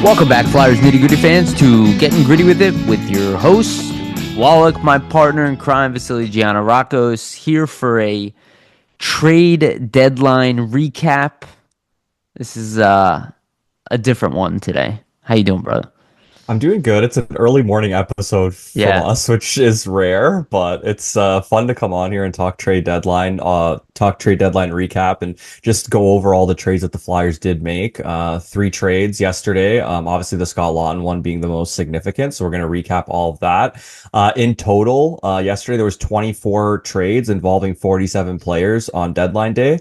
Welcome back, Flyers Nitty Gritty fans, to Getting Gritty with It with your host, Wolok, my partner in crime, Vasili Gianarakos, here for a trade deadline recap. This is a different one today. How you doing, brother? I'm doing good. It's an early morning episode from Yeah, us, which is rare, but it's fun to come on here and talk trade deadline recap, and just go over all the trades that the Flyers did make. Three trades yesterday. Obviously the Scott Laughton one being the most significant, so we're going to recap all of that. In total, yesterday there was 24 trades involving 47 players on deadline day.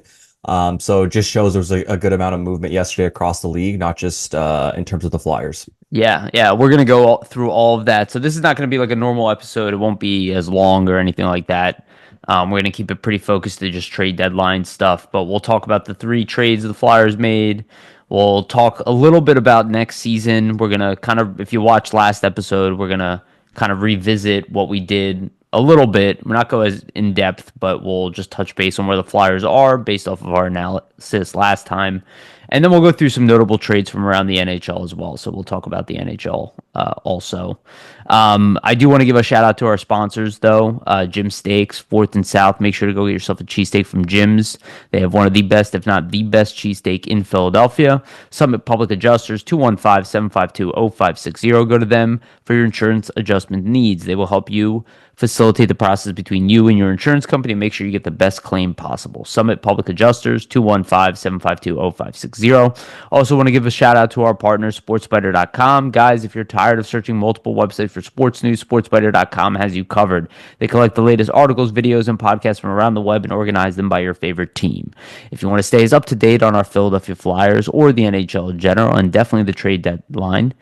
So it just shows there was a good amount of movement yesterday across the league, not just in terms of the Flyers. yeah. We're gonna go through all of that. So this is not gonna be like a normal episode. It won't be as long or anything like that. We're gonna keep it pretty focused to just trade deadline stuff. But we'll talk about the three trades the Flyers made. We'll talk a little bit about next season. We're gonna kind of, if you watched last episode, we're gonna kind of revisit what we did a little bit. We're not go as in depth, but we'll just touch base on where the Flyers are based off of our analysis last time. And then we'll go through some notable trades from around the NHL as well. So we'll talk about the NHL also. I do want to give a shout out to our sponsors, though. Jim Steaks, 4th and South. Make sure to go get yourself a cheesesteak from Jim's. They have one of the best, if not the best, cheesesteak in Philadelphia. Summit Public Adjusters, 215-752-0560. Go to them for your insurance adjustment needs. They will help you facilitate the process between you and your insurance company and make sure you get the best claim possible. Summit Public Adjusters, 215-752-0560. Also want to give a shout out to our partner, sportsbetter.com. Guys, if you're tired of searching multiple websites for sports news, sportsbetter.com has you covered. They collect the latest articles, videos, and podcasts from around the web and organize them by your favorite team. If you want to stay as up to date on our Philadelphia Flyers or the NHL in general, and definitely the trade deadline,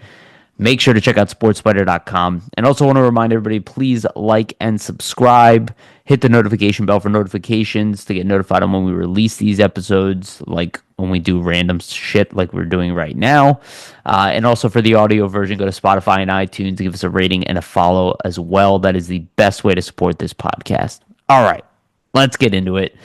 make sure to check out sportsfighter.com. And also want to remind everybody, please like and subscribe. Hit the notification bell for notifications to get notified on when we release these episodes, like when we do random shit like we're doing right now. And also for the audio version, go to Spotify and iTunes to give us a rating and a follow as well. That is the best way to support this podcast. All right, let's get into it.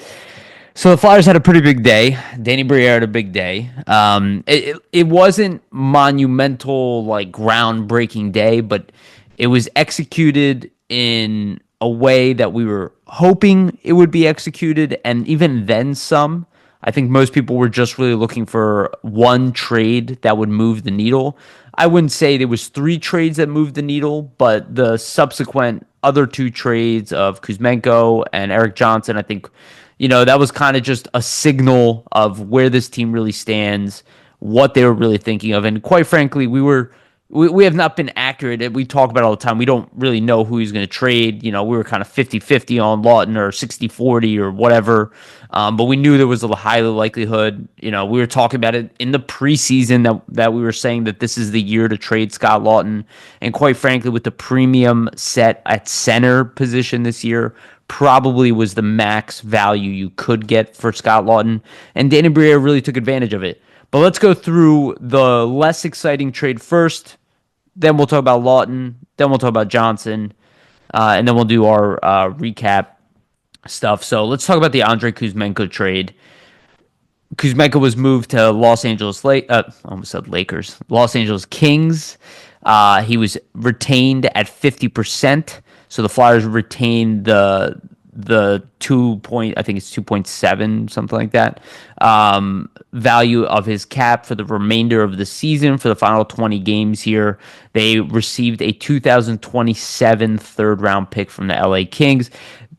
So the Flyers had a pretty big day. Danny Briere had a big day. It wasn't monumental, like groundbreaking day, but it was executed in a way that we were hoping it would be executed, and even then some. I think most people were just really looking for one trade that would move the needle. I wouldn't say there was three trades that moved the needle, but the subsequent other two trades of Kusmeco and Erik Johnson, I think, that was kind of just a signal of where this team really stands, what they were really thinking of. And quite frankly, we have not been accurate. We talk about it all the time. We don't really know who he's going to trade. We were kind of 50-50 on Laughton or 60-40 or whatever. But we knew there was a high likelihood. We were talking about it in the preseason that we were saying that this is the year to trade Scott Laughton. And quite frankly, with the premium set at center position this year, probably was the max value you could get for Scott Laughton. And Danny Briere really took advantage of it. But let's go through the less exciting trade first. Then we'll talk about Laughton. Then we'll talk about Johnson. And then we'll do our recap stuff. So let's talk about the Andrei Kusmeco trade. Kusmeco was moved to Los Angeles almost said Lakers. Los Angeles Kings. He was retained at 50%. So the Flyers retained the 2.7, something like that, value of his cap for the remainder of the season for the final 20 games here. They received a 2027 third round pick from the LA Kings.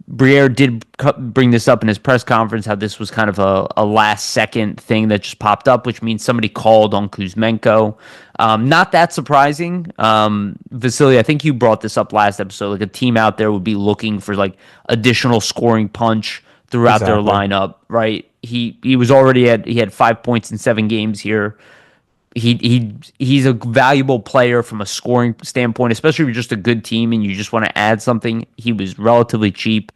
Briere did bring this up in his press conference, how this was kind of a last second thing that just popped up, which means somebody called on Kusmenko. Not that surprising. Vasili, I think you brought this up last episode. Like a team out there would be looking for like additional scoring punch throughout their lineup, right? He had 5 points in 7 games here. He's a valuable player from a scoring standpoint, especially if you're just a good team and you just want to add something. He was relatively cheap.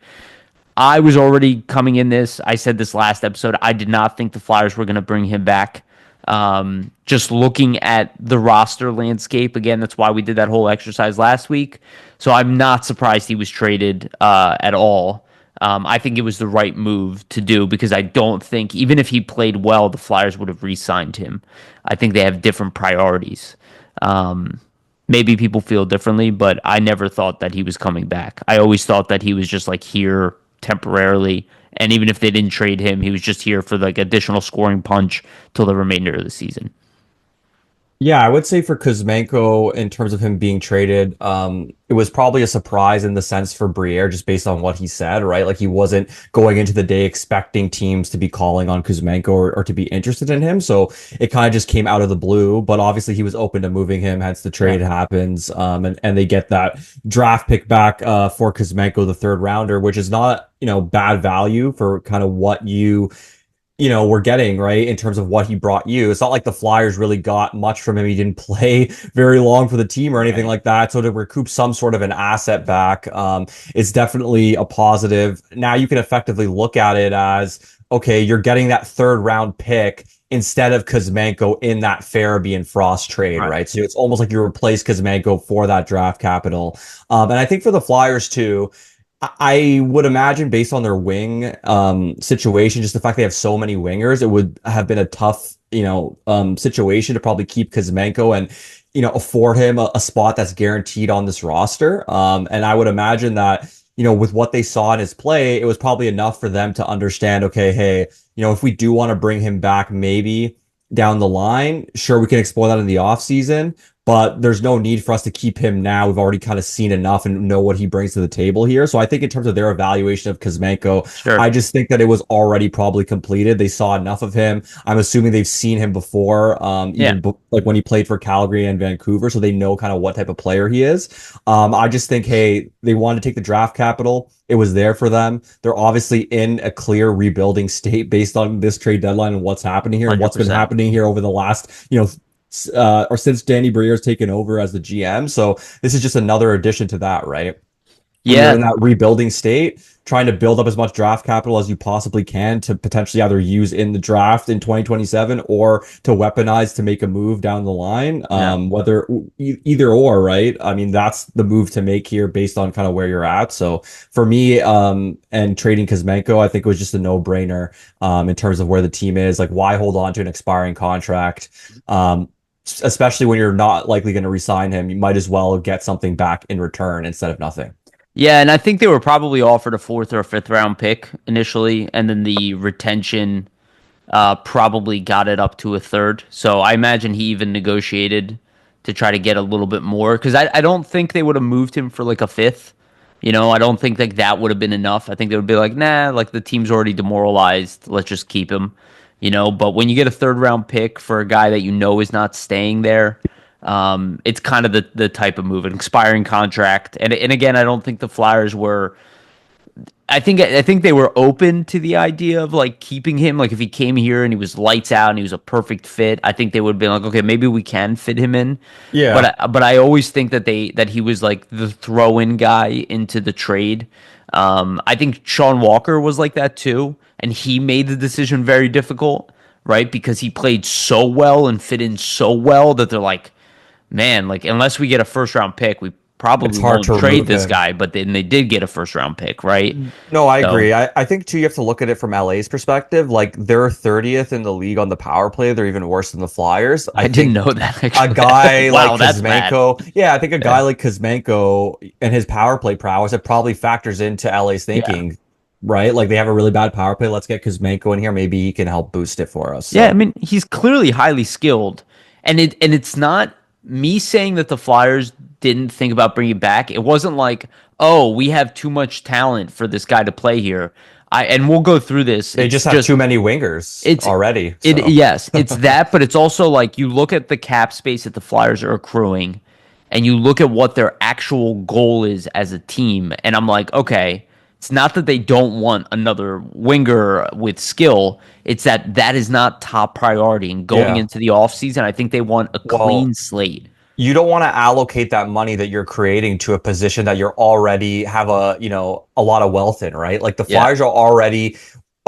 I was already coming in this. I said this last episode. I did not think the Flyers were going to bring him back. Just looking at the roster landscape, again, that's why we did that whole exercise last week. So I'm not surprised he was traded at all. I think it was the right move to do because I don't think, even if he played well, the Flyers would have re-signed him. I think they have different priorities. Um, Maybe people feel differently, but I never thought that he was coming back. I always thought that he was just like here temporarily. And even if they didn't trade him, he was just here for like additional scoring punch till the remainder of the season. Yeah, I would say for Kuzmenko, in terms of him being traded, it was probably a surprise in the sense for Briere, just based on what he said, right? Like he wasn't going into the day expecting teams to be calling on Kuzmenko or to be interested in him. So it kind of just came out of the blue, but obviously he was open to moving him, hence the Yeah. trade happens. And they get that draft pick back for Kuzmenko, the third rounder, which is not, bad value for kind of what we're getting, right, in terms of what he brought you. It's not like the Flyers really got much from him. He didn't play very long for the team or anything Right. like that. So to recoup some sort of an asset back, it's definitely a positive. Now you can effectively look at it as, okay, you're getting that third round pick instead of Kuzmenko in that Farabee and Frost trade, Right. right? So it's almost like you replace Kuzmenko for that draft capital. And I think for the Flyers too, I would imagine based on their wing situation, just the fact they have so many wingers, it would have been a tough, situation to probably keep Kuzmenko and, afford him a spot that's guaranteed on this roster. And I would imagine that, with what they saw in his play, it was probably enough for them to understand, okay, hey, if we do want to bring him back, maybe down the line, sure, we can explore that in the offseason, but there's no need for us to keep him now. We've already kind of seen enough and know what he brings to the table here. So I think in terms of their evaluation of Kuzmenko, I Sure. just think that it was already probably completed. They saw enough of him. I'm assuming they've seen him before, Yeah. like when he played for Calgary and Vancouver, so they know kind of what type of player he is. I just think, hey, they wanted to take the draft capital. It was there for them. They're obviously in a clear rebuilding state based on this trade deadline and what's happening here and what's been 100%. happening here over the last, or since Danny Briere's taken over as the GM. So this is just another addition to that, right? And you're in Yeah. that rebuilding state, trying to build up as much draft capital as you possibly can to potentially either use in the draft in 2027 or to weaponize to make a move down the line. Yeah. Whether either or, right? I mean, that's the move to make here based on kind of where you're at. So for me, and trading Kuzmenko, I think it was just a no-brainer, in terms of where the team is. Like, why hold on to an expiring contract? Especially when you're not likely going to resign him, you might as well get something back in return instead of nothing. Yeah, and I think they were probably offered a fourth or a fifth round pick initially, and then the retention probably got it up to a third. So I imagine he even negotiated to try to get a little bit more because I don't think they would have moved him for like a fifth. I don't think like that would have been enough. I think they would be like, nah, like the team's already demoralized. Let's just keep him. But when you get a third round pick for a guy that you know is not staying there, it's kind of the type of move, an expiring contract. And again, I don't think the Flyers were. I think they were open to the idea of like keeping him. Like if he came here and he was lights out and he was a perfect fit, I think they would have been like, okay, maybe we can fit him in. Yeah. But I always think that he was like the throw-in guy into the trade. I think Sean Walker was like that too, and he made the decision very difficult, right? Because he played so well and fit in so well that they're like, man, like unless we get a first round pick, we It's probably hard won't to trade remove this him. guy. But then they did get a first round pick, right? No, I So agree. I think too, you have to look at it from LA's perspective. Like they're 30th in the league on the power play. They're even worse than the Flyers. I I didn't think know that a actually. guy like Wow, that's bad. Kuzmenko, yeah, I think a guy Yeah, like Kuzmenko and his power play prowess, it probably factors into LA's yeah, thinking, right? Like they have a really bad power play. Let's get Kuzmenko in here. Maybe he can help boost it for us. yeah. I So mean, he's clearly highly skilled, and it's not me saying that the Flyers didn't think about bringing it back. It wasn't like, oh, we have too much talent for this guy to play here. And we'll go through this. they It's just have just too many wingers it's already. it So yes, it's that, but it's also like you look at the cap space that the Flyers are accruing, and you look at what their actual goal is as a team, and I'm like, okay, it's not that they don't want another winger with skill, it's that is not top priority. And going yeah. into the offseason, I think they want a Well, clean slate. you don't want to allocate that money that you're creating to a position that you're already have a lot of wealth in, right? Like the Yeah. Flyers are already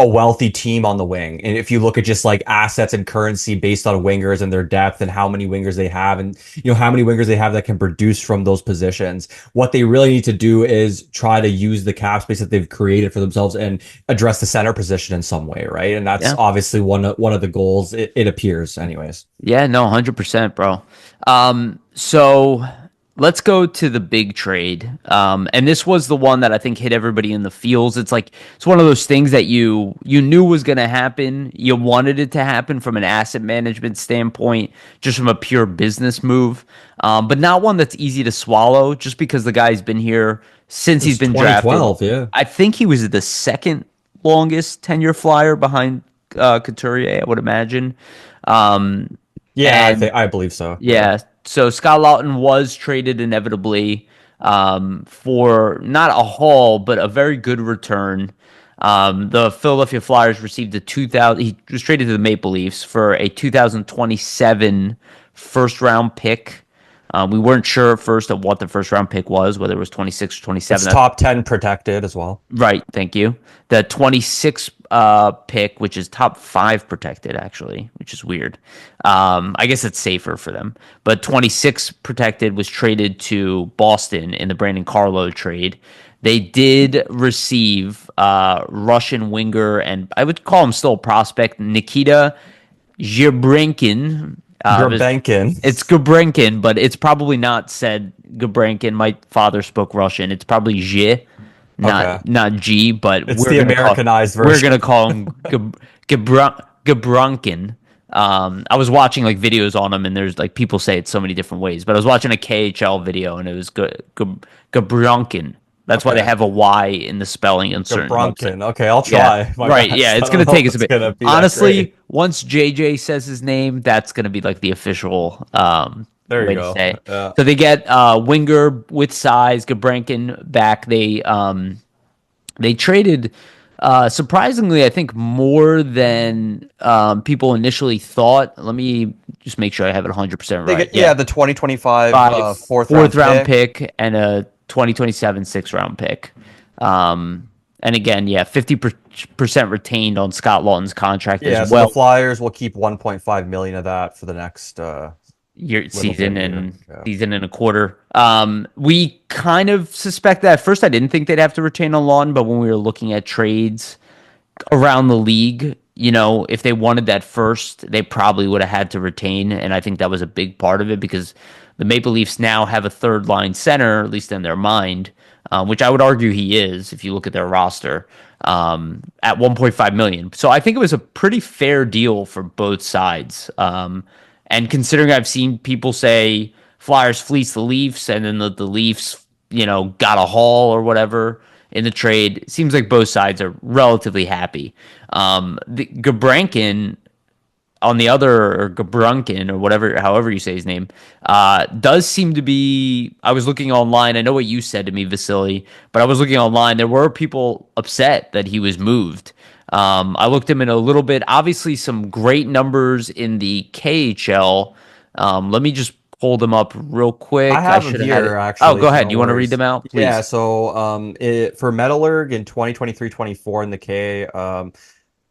a wealthy team on the wing. And if you look at just like assets and currency based on wingers and their depth and how many wingers they have and how many wingers they have that can produce from those positions, what they really need to do is try to use the cap space that they've created for themselves and address the center position in some way, right? And that's Yeah. obviously one of the goals. It appears, anyways. Yeah, no, 100%, bro. So let's go to the big trade. And this was the one that I think hit everybody in the feels. It's like it's one of those things that you knew was going to happen. You wanted it to happen from an asset management standpoint, just from a pure business move. But not one that's easy to swallow just because the guy's been here since he's It's been drafted. 2012, yeah. I think he was the second longest tenure flyer behind Couturier, I would imagine. Um, Yeah, and I believe so. Yeah. yeah, so Scott Laughton was traded inevitably for not a haul, but a very good return. The Philadelphia Flyers received a 2000. He was traded to the Maple Leafs for a 2027 first round pick. We weren't sure at first of what the first round pick was, whether it was 26 or It's 27. top 10 protected as well. Right, thank you. The 26 pick, which is top 5 protected, actually, which is weird. I guess it's safer for them. But 26 protected was traded to Boston in the Brandon Carlo trade. They did receive Russian winger, and I would call him still a prospect, Nikita Zhirbankin. Grabenkin. It's Gabrenkin, but it's probably not said Gabrenkin. My father spoke Russian. It's probably Zhi, Okay. not G, but It's the Americanized we're version. gonna call him Gabronkin. I was watching like videos on him, and there's like people say it so many different ways. But I was watching a KHL video, and it was Gabronkin. That's why they Okay. have a Y in the spelling in certain websites. Brunkin. Okay, I'll Yeah, try my right. best. Yeah, I it's don't gonna know take if us a it's bit. gonna be that Honestly, great. once JJ says his name, that's gonna be like the official There you way to go. say. Yeah. So they get winger with size, Gabrankin back. They traded surprisingly, I think more than people initially thought. Let me just make sure I have it 100% They right. get, Yeah, yeah, the 2025 five fourth fourth round pick. pick and a 2027 sixth round pick. And again, yeah, 50% retained on Scott Laughton's contract as Yeah, so the well. Flyers will keep 1.5 million of that for the next Year little bit season here. and Yeah. season and a quarter. We kind of suspect that. At first, I didn't think they'd have to retain on Laughton, but when we were looking at trades around the league, if they wanted that first, they probably would have had to retain, and I think that was a big part of it because the Maple Leafs now have a third line center, at least in their mind, which I would argue he is if you look at their roster at 1.5 million. So I think it was a pretty fair deal for both sides. And considering I've seen people say Flyers fleece the Leafs and then the Leafs, got a haul or whatever in the trade, it seems like both sides are relatively happy. The Gabrankin on the other, or Gabrunkin, or whatever, however you say his name, does seem to be. I was looking online. I know what you said to me, Vasili, but I was looking online. There were people upset that he was moved. I looked him in a little bit. Obviously, some great numbers in the KHL. Let me just pull them up real quick. I have them should have had it. here Oh, actually. go ahead. No You want to read worries. them out, Yeah, please? so for Metallurg in 2023-24 in the K,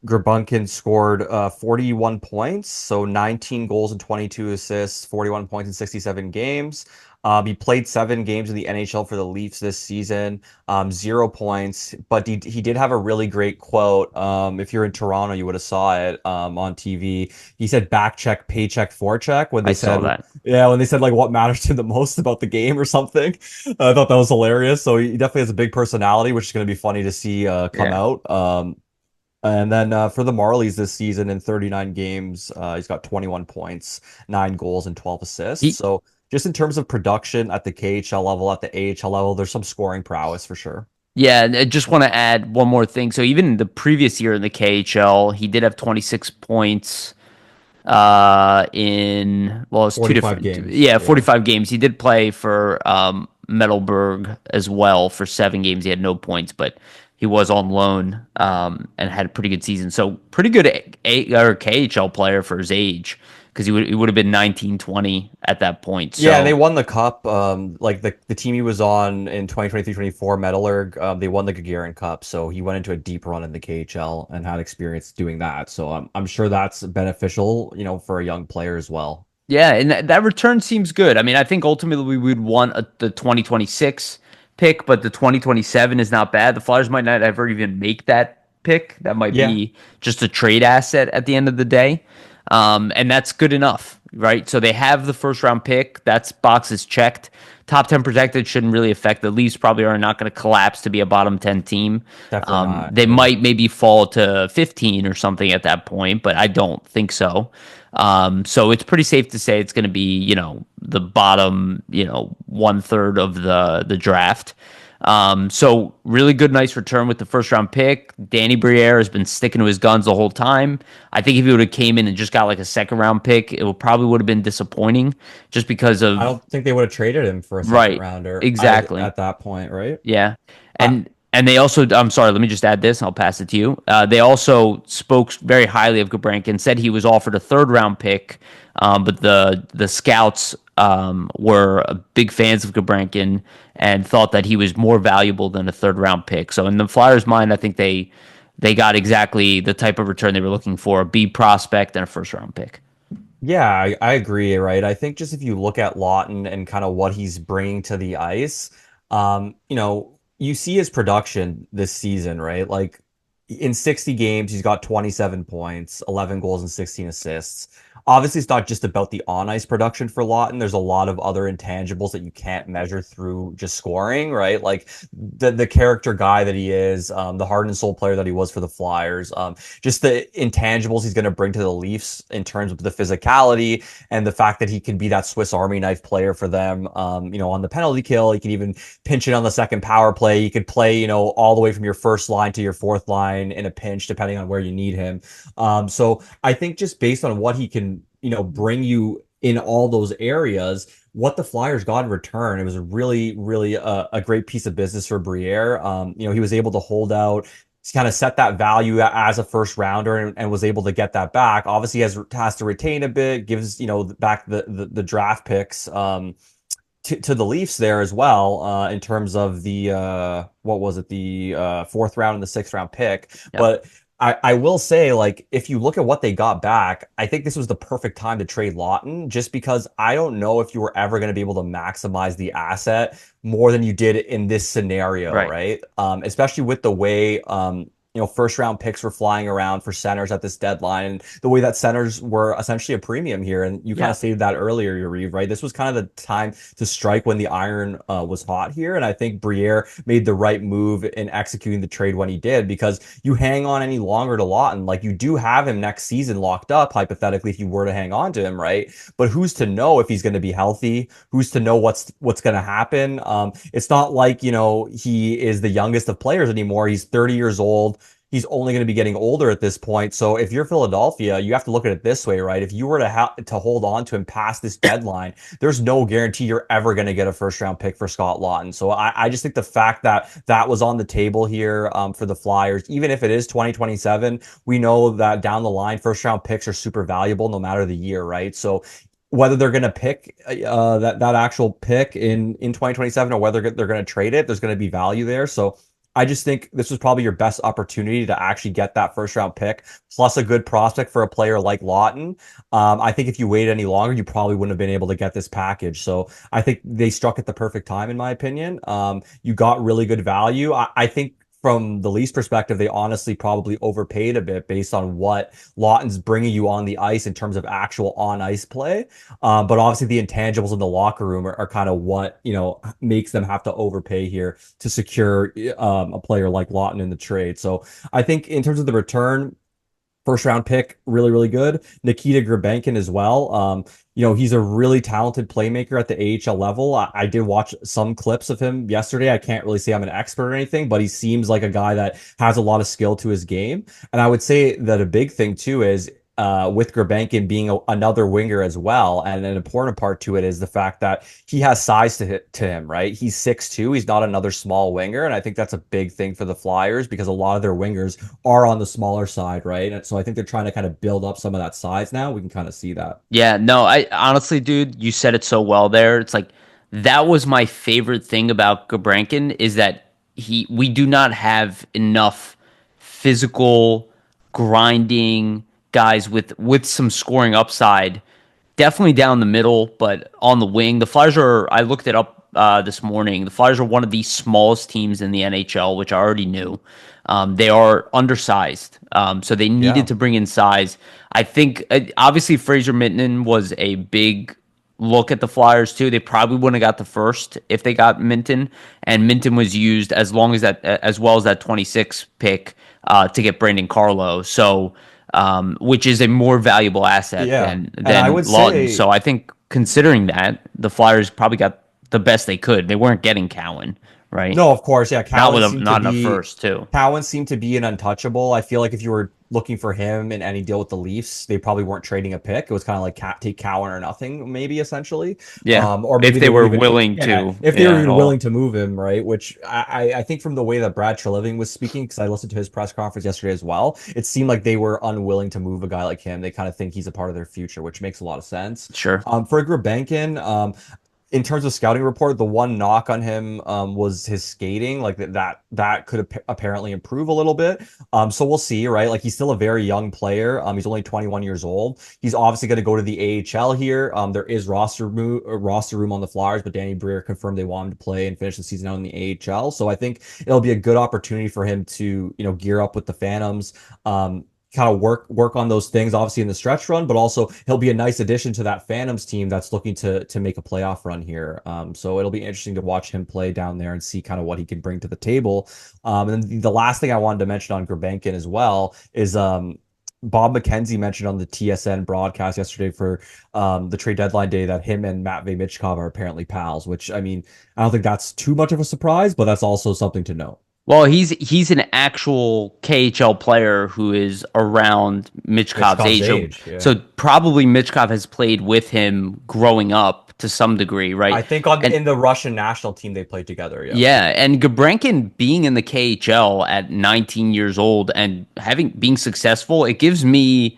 Grabunkin scored 41 points, so 19 goals and 22 assists, 41 points in 67 games. He played 7 games in the NHL for the Leafs this season, 0 points, but he did have a really great quote. If you're in Toronto, you would have saw it on TV. He said back check, paycheck, forecheck when I they saw said, that. yeah, when they said like what matters to him the most about the game or something. I thought that was hilarious. So he definitely has a big personality, which is going to be funny to see come Yeah. out. And then for the Marlies this season in 39 games, he's got 21 points, 9 goals, and 12 assists. He, So just in terms of production at the KHL level, at the AHL level, there's some scoring prowess for sure. Yeah, and I just want to add one more thing. So even the previous year in the KHL, he did have 26 points in well, it's two 45 different games. yeah, Yeah. 45 games. He did play for Metalburg as well for 7 games. He had no points, but he was on loan and had a pretty good season. So pretty good or KHL player for his age, because he would have been 19, 20 at that point. Yeah, and they So won the cup. Like the team he was on in 2023-24 Metallurg, they won the Gagarin Cup. So he went into a deep run in the KHL and had experience doing that. So I'm sure that's beneficial, for a young player as well. yeah, and that return seems good. I mean, I think ultimately we would want the 2026 pick, but the 2027 is not bad. The Flyers might not ever even make that pick. That might Yeah, be just a trade asset at the end of the day. And that's good enough, right? So they have the first round pick. That's boxes checked. Top 10 protected shouldn't really affect. The Leafs probably are not going to collapse to be a bottom 10 team. definitely not. They Yeah. might maybe fall to 15 or something at that point, but I don't think so. So it's pretty safe to say it's going to be, the bottom, 1/3 of the draft. So really good, nice return with the first round pick. Danny Briere has been sticking to his guns the whole time. I think if he would have came in and just got like a second round pick, probably would have been disappointing just because I of don't think they would have traded him for a second right, rounder exactly. at that point, right? Yeah. I, And they also, I'm sorry, let me just add this and I'll pass it to you. They also spoke very highly of Gabrankin, said he was offered a third round pick, but the scouts were big fans of Gabrankin and thought that he was more valuable than a third round pick. So in the Flyers' mind, I think they got exactly the type of return they were looking for, a B prospect and a first round pick. Yeah, I agree, right? I think just if you look at Lawton and kind of what he's bringing to the ice, you see his production this season, right? Like in 60 games, he's got 27 points, 11 goals and 16 assists. Obviously, it's not just about the on-ice production for Lawton. There's a lot of other intangibles that you can't measure through just scoring, right? Like the character guy that he is, the heart and soul player that he was for the Flyers, just the intangibles he's going to bring to the Leafs in terms of the physicality and the fact that he can be that Swiss Army knife player for them. On the penalty kill, he can even pinch it on the second power play. He could play, all the way from your first line to your fourth line in a pinch, depending on where you need him. So I think just based on what he can, bring you in all those areas, what the Flyers got in return, it was really, really a great piece of business for Briere. He was able to hold out, kind of set that value as a first rounder and was able to get that back. Obviously, has to retain a bit, gives back the draft picks to the Leafs there as well in terms of the what was it, the fourth round and the sixth round pick. Yep. But I will say, like, if you look at what they got back, I think this was the perfect time to trade Laughton, just because I don't know if you were ever going to be able to maximize the asset more than you did in this scenario, Right. right? Especially with the way first round picks were flying around for centers at this deadline, and the way that centers were essentially a premium here. And you kind Yeah. of stated that earlier, Yariv, right? This was kind of the time to strike when the iron was hot here. And I think Briere made the right move in executing the trade when he did, because you hang on any longer to Laughton, like you do have him next season locked up, hypothetically, if you were to hang on to him, right? But who's to know if he's going to be healthy? Who's to know what's going to happen? It's not like, he is the youngest of players anymore. He's 30 years old. He's only going to be getting older at this point. So if you're Philadelphia, you have to look at it this way, right? If you were to hold on to him past this deadline, there's no guarantee you're ever going to get a first round pick for Scott Laughton. So I just think the fact that that was on the table here for the Flyers, even if it is 2027, we know that down the line, first round picks are super valuable no matter the year, right? So whether they're going to pick that actual pick in 2027 or whether they're going to trade it, there's going to be value there. So I just think this was probably your best opportunity to actually get that first round pick, plus a good prospect for a player like Laughton. I think if you waited any longer, you probably wouldn't have been able to get this package. So I think they struck at the perfect time, in my opinion. You got really good value. I think from the Leafs perspective, they honestly probably overpaid a bit based on what Laughton's bringing you on the ice in terms of actual on ice play. But obviously the intangibles in the locker room are kind of what, makes them have to overpay here to secure a player like Laughton in the trade. So I think in terms of the return, first round pick, really, really good. Nikita Grabenkin as well. He's a really talented playmaker at the AHL level. I did watch some clips of him yesterday. I can't really say I'm an expert or anything, but he seems like a guy that has a lot of skill to his game. And I would say that a big thing too is with Gurbankin being another winger as well. And an important part to it is the fact that he has size to him, right? He's 6'2". He's not another small winger. And I think that's a big thing for the Flyers because a lot of their wingers are on the smaller side, right? And so I think they're trying to kind of build up some of that size now. We can kind of see that. Yeah, no, I honestly, dude, you said it so well there. It's like that was my favorite thing about Gabrankin is that we do not have enough physical grinding guys with some scoring upside. Definitely down the middle, but on the wing. The Flyers are, I looked it up this morning. The Flyers are one of the smallest teams in the NHL, which I already knew. They are undersized, so they needed Yeah. to bring in size. I think obviously Fraser Minton was a big look at the Flyers too. They probably wouldn't have got the first if they got Minton, and Minton was used as well as that 26 pick to get Brandon Carlo. So which is a more valuable asset Yeah. than And I would Laughton. say, So I think considering that, the Flyers probably got the best they could. They weren't getting Cowan, right? no, of course, yeah. Not in a first too. Cowan seemed to be an untouchable. I feel like if you were looking for him in any deal with the Leafs, they probably weren't trading a pick. It was kind of like take Cowan or nothing, maybe essentially. Yeah, Or if maybe they they were were even willing yeah, to, if they were yeah, at even all. willing to move him, right? Which I think from the way that Brad Treliving was speaking, because I listened to his press conference yesterday as well, it seemed like they were unwilling to move a guy like him. They kind of think he's a part of their future, which makes a lot of sense. Sure. For Gurbankin, in terms of scouting report, the one knock on him was his skating. Like that could apparently improve a little bit. So we'll see, right? Like he's still a very young player. He's only 21 years old. He's obviously going to go to the AHL here. There is roster room on the Flyers, but Danny Briere confirmed they want him to play and finish the season out in the AHL. So I think it'll be a good opportunity for him to gear up with the Phantoms. Kind of work on those things obviously in the stretch run, but also he'll be a nice addition to that Phantoms team that's looking to make a playoff run here. So it'll be interesting to watch him play down there and see kind of what he can bring to the table. And then the last thing I wanted to mention on Gurbankin as well is Bob McKenzie mentioned on the TSN broadcast yesterday for the trade deadline day that him and Matvey Michkov are apparently pals, which I mean, I don't think that's too much of a surprise, but that's also something to note. Well, he's an actual KHL player who is around Michkov's Michkov's age. age, yeah. So probably Michkov has played with him growing up to some degree, right? I think And in the Russian national team they played together. Yeah. yeah, and Gabrankin being in the KHL at 19 years old and being successful, it gives me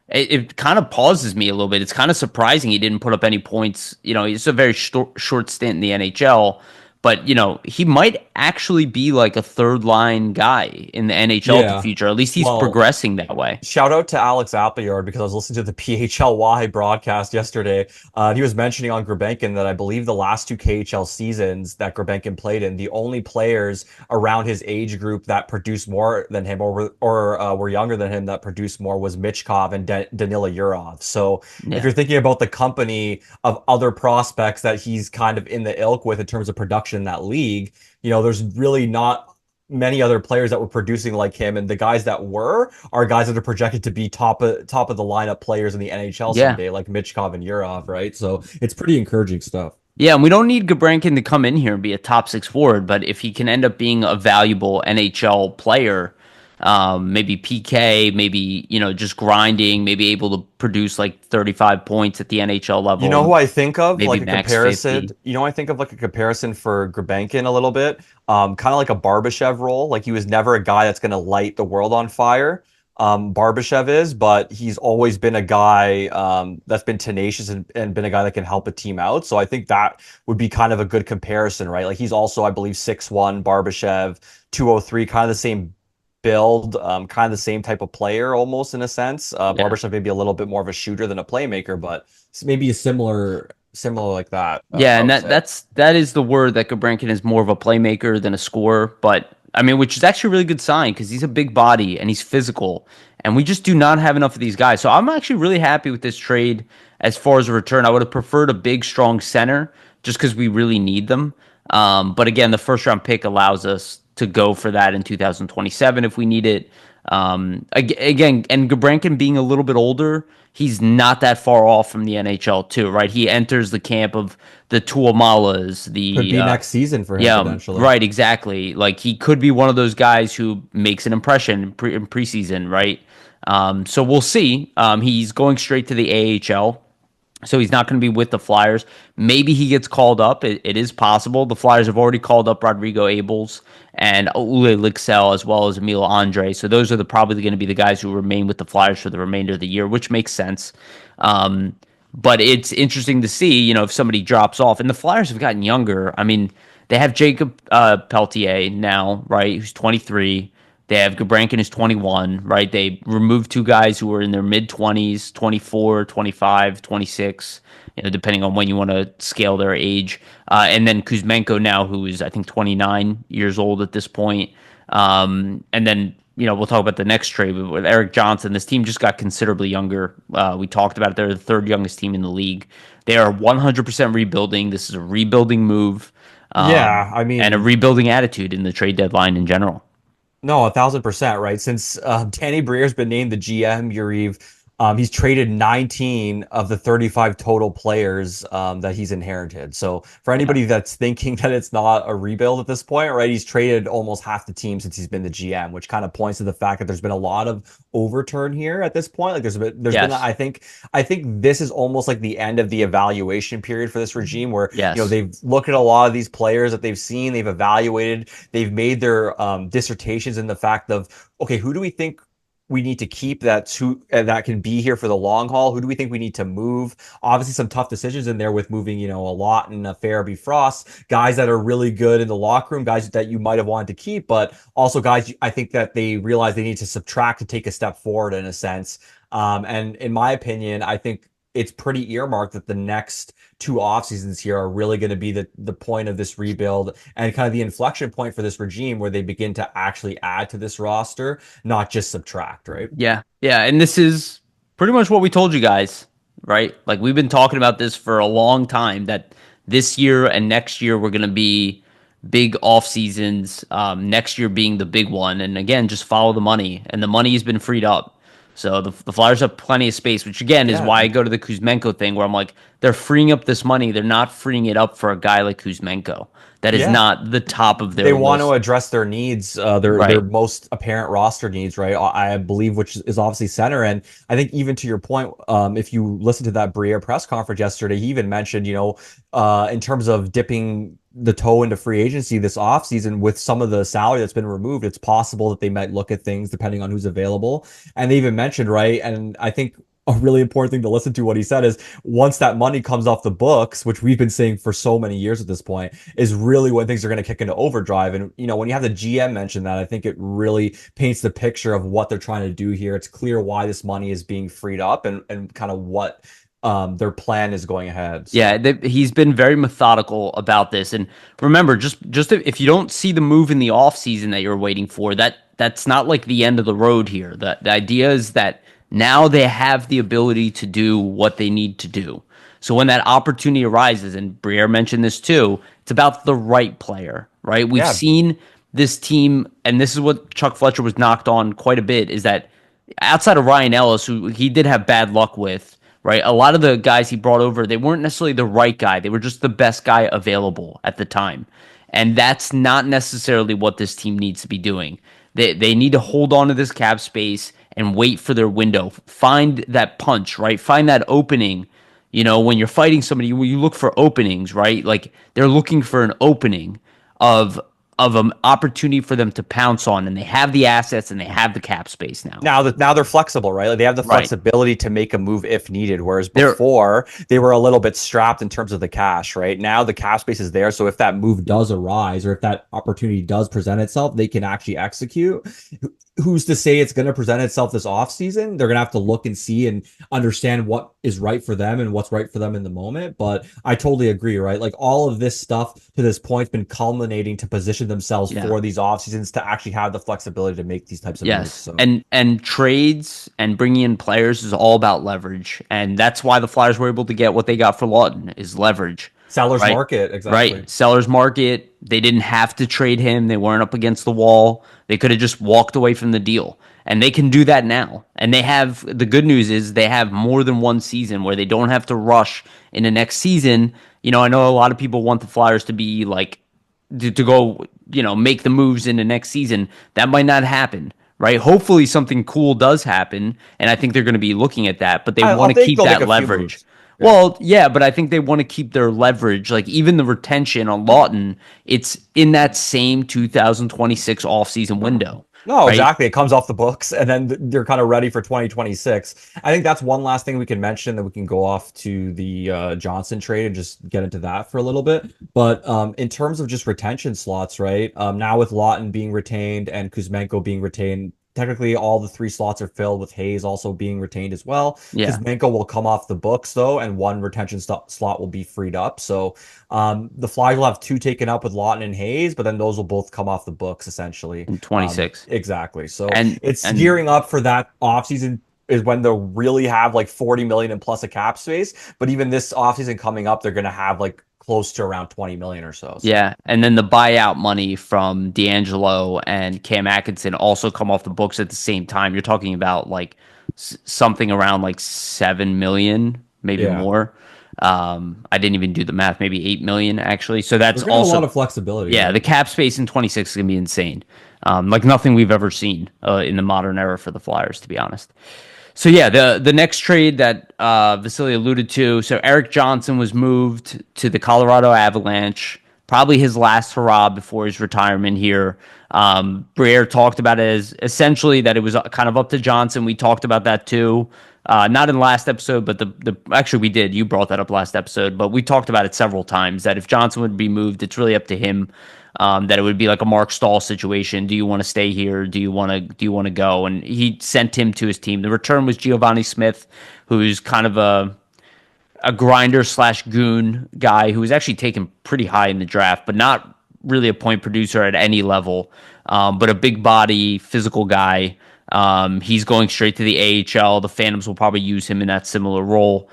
it kind of pauses me a little bit. It's kind of surprising he didn't put up any points. It's a very short stint in the NHL, but he might actually be like a third line guy in the NHL of the Yeah. future. At least he's Well, progressing that way. shout out to Alex Appleyard because I was listening to the PHLY broadcast yesterday. He was mentioning on Gurbankin that I believe the last two KHL seasons that Gurbankin played in, the only players around his age group that produced more than him or were younger than him that produced more was Michkov and Danila Yurov. So if Yeah. you're thinking about the company of other prospects that he's kind of in the ilk with in terms of production in that league, there's really not many other players that were producing like him, and the guys that are guys that are projected to be top of the lineup players in the NHL Yeah. someday, like Michkov and Yurov, right? So it's pretty encouraging stuff. Yeah, and we don't need Gabrankin to come in here and be a top six forward, but if he can end up being a valuable NHL player, maybe PK, maybe, just grinding, maybe able to produce like 35 points at the NHL You know level, who I think of maybe like a max comparison? 50. I think of like a comparison for Gurbankin a little bit. Kind of like a Barbashev role. Like he was never a guy that's going to light the world on fire. Barbashev is, but he's always been a guy that's been tenacious and been a guy that can help a team out. So I think that would be kind of a good comparison, right? Like he's also, I believe, 6'1", Barbashev, 203, kind of the same build, kind of the same type of player almost in a sense. Yeah. Barbashev maybe a little bit more of a shooter than a playmaker, but maybe a similar like that. Yeah, I and would that say. that is the word that Gabrankin is more of a playmaker than a scorer. But I mean, which is actually a really good sign because he's a big body and he's physical, and we just do not have enough of these guys. So I'm actually really happy with this trade as far as a return. I would have preferred a big, strong center just because we really need them. But again, the first round pick allows us to go for that in 2027 if we need it. Again, and Gabrankin being a little bit older, he's not that far off from the NHL too, right? He enters the camp of the Tuomalas, Could be next season for him yeah, potentially. right, exactly. Like he could be one of those guys who makes an impression in preseason, right? So we'll see. He's going straight to the AHL. So he's not going to be with the Flyers. Maybe he gets called up. It is possible. The Flyers have already called up Rodrigo Abels and Ule Lixell as well as Emil Andre. So those are probably going to be the guys who remain with the Flyers for the remainder of the year, which makes sense. But it's interesting to see, if somebody drops off. And the Flyers have gotten younger. I mean, they have Jacob Peltier now, right, who's 23. They have Gabrankin who's 21, right? They removed two guys who were in their mid 20s, 24, 25, 26, depending on when you want to scale their age. And then Kusmenco now, who is, I think, 29 years old at this point. And then, we'll talk about the next trade but with Eric Johnson. This team just got considerably younger. We talked about it. They're the third youngest team in the league. They are 100% rebuilding. This is a rebuilding move Yeah, I and a mean, rebuilding attitude in the trade deadline in general. no, 1,000%, right? Since Danny Briere's been named the GM, Yariv, he's traded 19 of the 35 total players that he's inherited. So for Yeah. anybody that's thinking that it's not a rebuild at this point, right? He's traded almost half the team since he's been the GM, which kind of points to the fact that there's been a lot of overturn here at this point. Like there's been Yes. I think this is almost like the end of the evaluation period for this regime where Yes. they've looked at a lot of these players that they've seen, they've evaluated, they've made their dissertations in the fact of, okay, who do we think we need to keep that can be here for the long haul? Who do we think we need to move? Obviously, some tough decisions in there with moving, a lot and a Farabee Frost, guys that are really good in the locker room, guys that you might have wanted to keep, but also guys I think that they realize they need to subtract to take a step forward in a sense. And in my opinion, I think it's pretty earmarked that the next two off seasons here are really going to be the point of this rebuild and kind of the inflection point for this regime where they begin to actually add to this roster, not just subtract, right? Yeah. Yeah. And this is pretty much what we told you guys, right? Like we've been talking about this for a long time that this year and next year were going to be big off seasons. Next year being the big one. And again, just follow the money. And the money has been freed up. So the Flyers have plenty of space, which again is Yeah, why I go to the Kuzmenko thing where I'm like, they're freeing up this money. They're not freeing it up for a guy like Kuzmenko. That is yeah. not the top of They their want to list. address their needs, their Right. most apparent roster needs, right? I believe, which is obviously center. And I think even to your point, if you listen to that Briere press conference yesterday, he even mentioned, in terms of dipping the toe into free agency this offseason with some of the salary that's been removed, it's possible that they might look at things depending on who's available. And they even mentioned, right? And I think a really important thing to listen to what he said is once that money comes off the books, which we've been saying for so many years at this point, is really when things are going to kick into overdrive. And, when you have the GM mention that, I think it really paints the picture of what they're trying to do here. It's clear why this money is being freed up and kind of what their plan is going ahead. So. Yeah, he's been very methodical about this. And remember, just if you don't see the move in the off season that you're waiting for, that's not like the end of the road here. The idea is that now they have the ability to do what they need to do. So when that opportunity arises, and Briere mentioned this too, it's about the right player, right? We've Yeah, seen this team, and this is what Chuck Fletcher was knocked on quite a bit, is that outside of Ryan Ellis, who he did have bad luck with, right? A lot of the guys he brought over, they weren't necessarily the right guy. They were just the best guy available at the time. And that's not necessarily what this team needs to be doing. They need to hold on to this cap space and wait for their window. Find that punch, right? Find that opening. When you're fighting somebody, you look for openings, right? Like they're looking for an opening of an opportunity for them to pounce on, and they have the assets and they have the cap space now. now they're flexible, right? Like they have the Right. flexibility to make a move if needed, whereas They're before they were a little bit strapped in terms of the cash, right? Now the cap space is there, so if that move does arise or if that opportunity does present itself, they can actually execute. Who's to say it's going to present itself this offseason? They're going to have to look and see and understand what is right for them and what's right for them in the moment. But I totally agree, right? Like all of this stuff to this point has been culminating to position themselves yeah. for these off seasons to actually have the flexibility to make these types of moves. Yes, So and trades and bringing in players is all about leverage, and that's why the Flyers were able to get what they got for Laughton is leverage. seller's Right, market, exactly. right. Sellers market. They didn't have to trade him. They weren't up against the wall. They could have just walked away from the deal. And they can do that now. And they have the good news is they have more than one season where they don't have to rush in the next season. I know a lot of people want the Flyers to be like to go, make the moves in the next season. That might not happen, right? Hopefully something cool does happen, and I think they're going to be looking at that, but they want I to think keep they'll make that a few leverage. moves. Yeah. Well, yeah, but I think they want to keep their leverage. Like even the retention on Laughton, it's in that same 2026 offseason window, No, right? exactly. It comes off the books, and then they're kind of ready for 2026. I think that's one last thing we can mention, that we can go off to the Johnson trade and just get into that for a little bit. But in terms of just retention slots, right? Now with Lawton being retained and Kuzmenko being retained, technically all the three slots are filled, with Hayes also being retained as well. Yeah. Kuzmenko will come off the books though, and one retention slot will be freed up. So the Flyers will have two taken up with Lawton and Hayes, but then those will both come off the books essentially. In 26. Exactly. So And it's and gearing up for that offseason is when they'll really have like 40 million and plus a cap space. But even this offseason coming up, they're gonna have like close to around 20 million or so. So yeah, and then the buyout money from D'Angelo and Cam Atkinson also come off the books at the same time. You're talking about like something around like 7 million, maybe yeah, more. I didn't even do the math, maybe 8 million actually. So that's they're gonna have a lot also, of flexibility, yeah, the right? cap space in 26 is gonna be insane. Like nothing we've ever seen in the modern era for the Flyers, to be honest. So yeah, the next trade that Vasili alluded to. So Eric Johnson was moved to the Colorado Avalanche, probably his last hurrah before his retirement here. Briere talked about it as essentially that it was kind of up to Johnson. We talked about that too. Not in the last episode, but the actually we did. You brought that up last episode, but we talked about it several times that if Johnson would be moved, it's really up to him. That it would be like a Mark Stahl situation. Do you want to stay here? Do you want to go? And he sent him to his team. The return was Giovanni Smith, who's kind of a grinder slash goon guy who was actually taken pretty high in the draft, but not really a point producer at any level. But a big body, physical guy. He's going straight to the AHL. The Phantoms will probably use him in that similar role.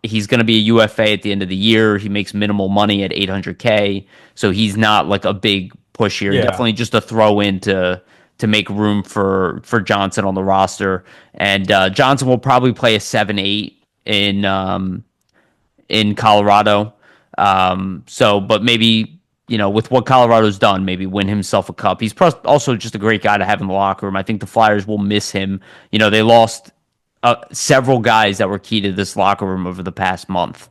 He's going to be a UFA at the end of the year. He makes minimal money at 800K, so he's not like a big push here. Yeah. Definitely just a throw in to make room for Johnson on the roster. And Johnson will probably play a 7-8 in Colorado. So, but maybe with what Colorado's done, maybe win himself a cup. He's also just a great guy to have in the locker room. I think the Flyers will miss him. They lost several guys that were key to this locker room over the past month.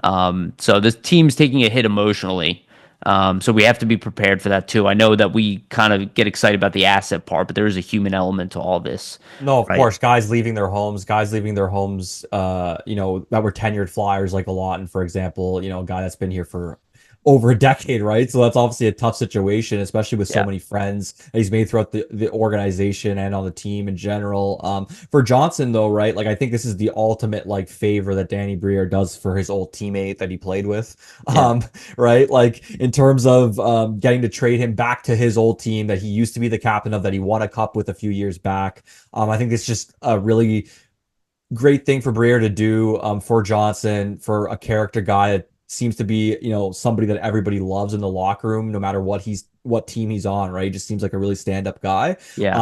So this team's taking a hit emotionally. So we have to be prepared for that too. I know that we kind of get excited about the asset part, but there is a human element to all this, No, of right? course, guys leaving their homes, that were tenured Flyers, like a Lawton, for example, a guy that's been here for over a decade, right? So that's obviously a tough situation, especially with so Yeah. many friends that he's made throughout the organization and on the team in general. For Johnson, though, right? Like I think this is the ultimate like favor that Danny Briere does for his old teammate that he played with. Yeah. Right? Like in terms of getting to trade him back to his old team that he used to be the captain of, that he won a cup with a few years back. I think it's just a really great thing for Briere to do, for Johnson, for a character guy that seems to be, somebody that everybody loves in the locker room, no matter what team he's on, right? He just seems like a really stand-up guy. Yeah.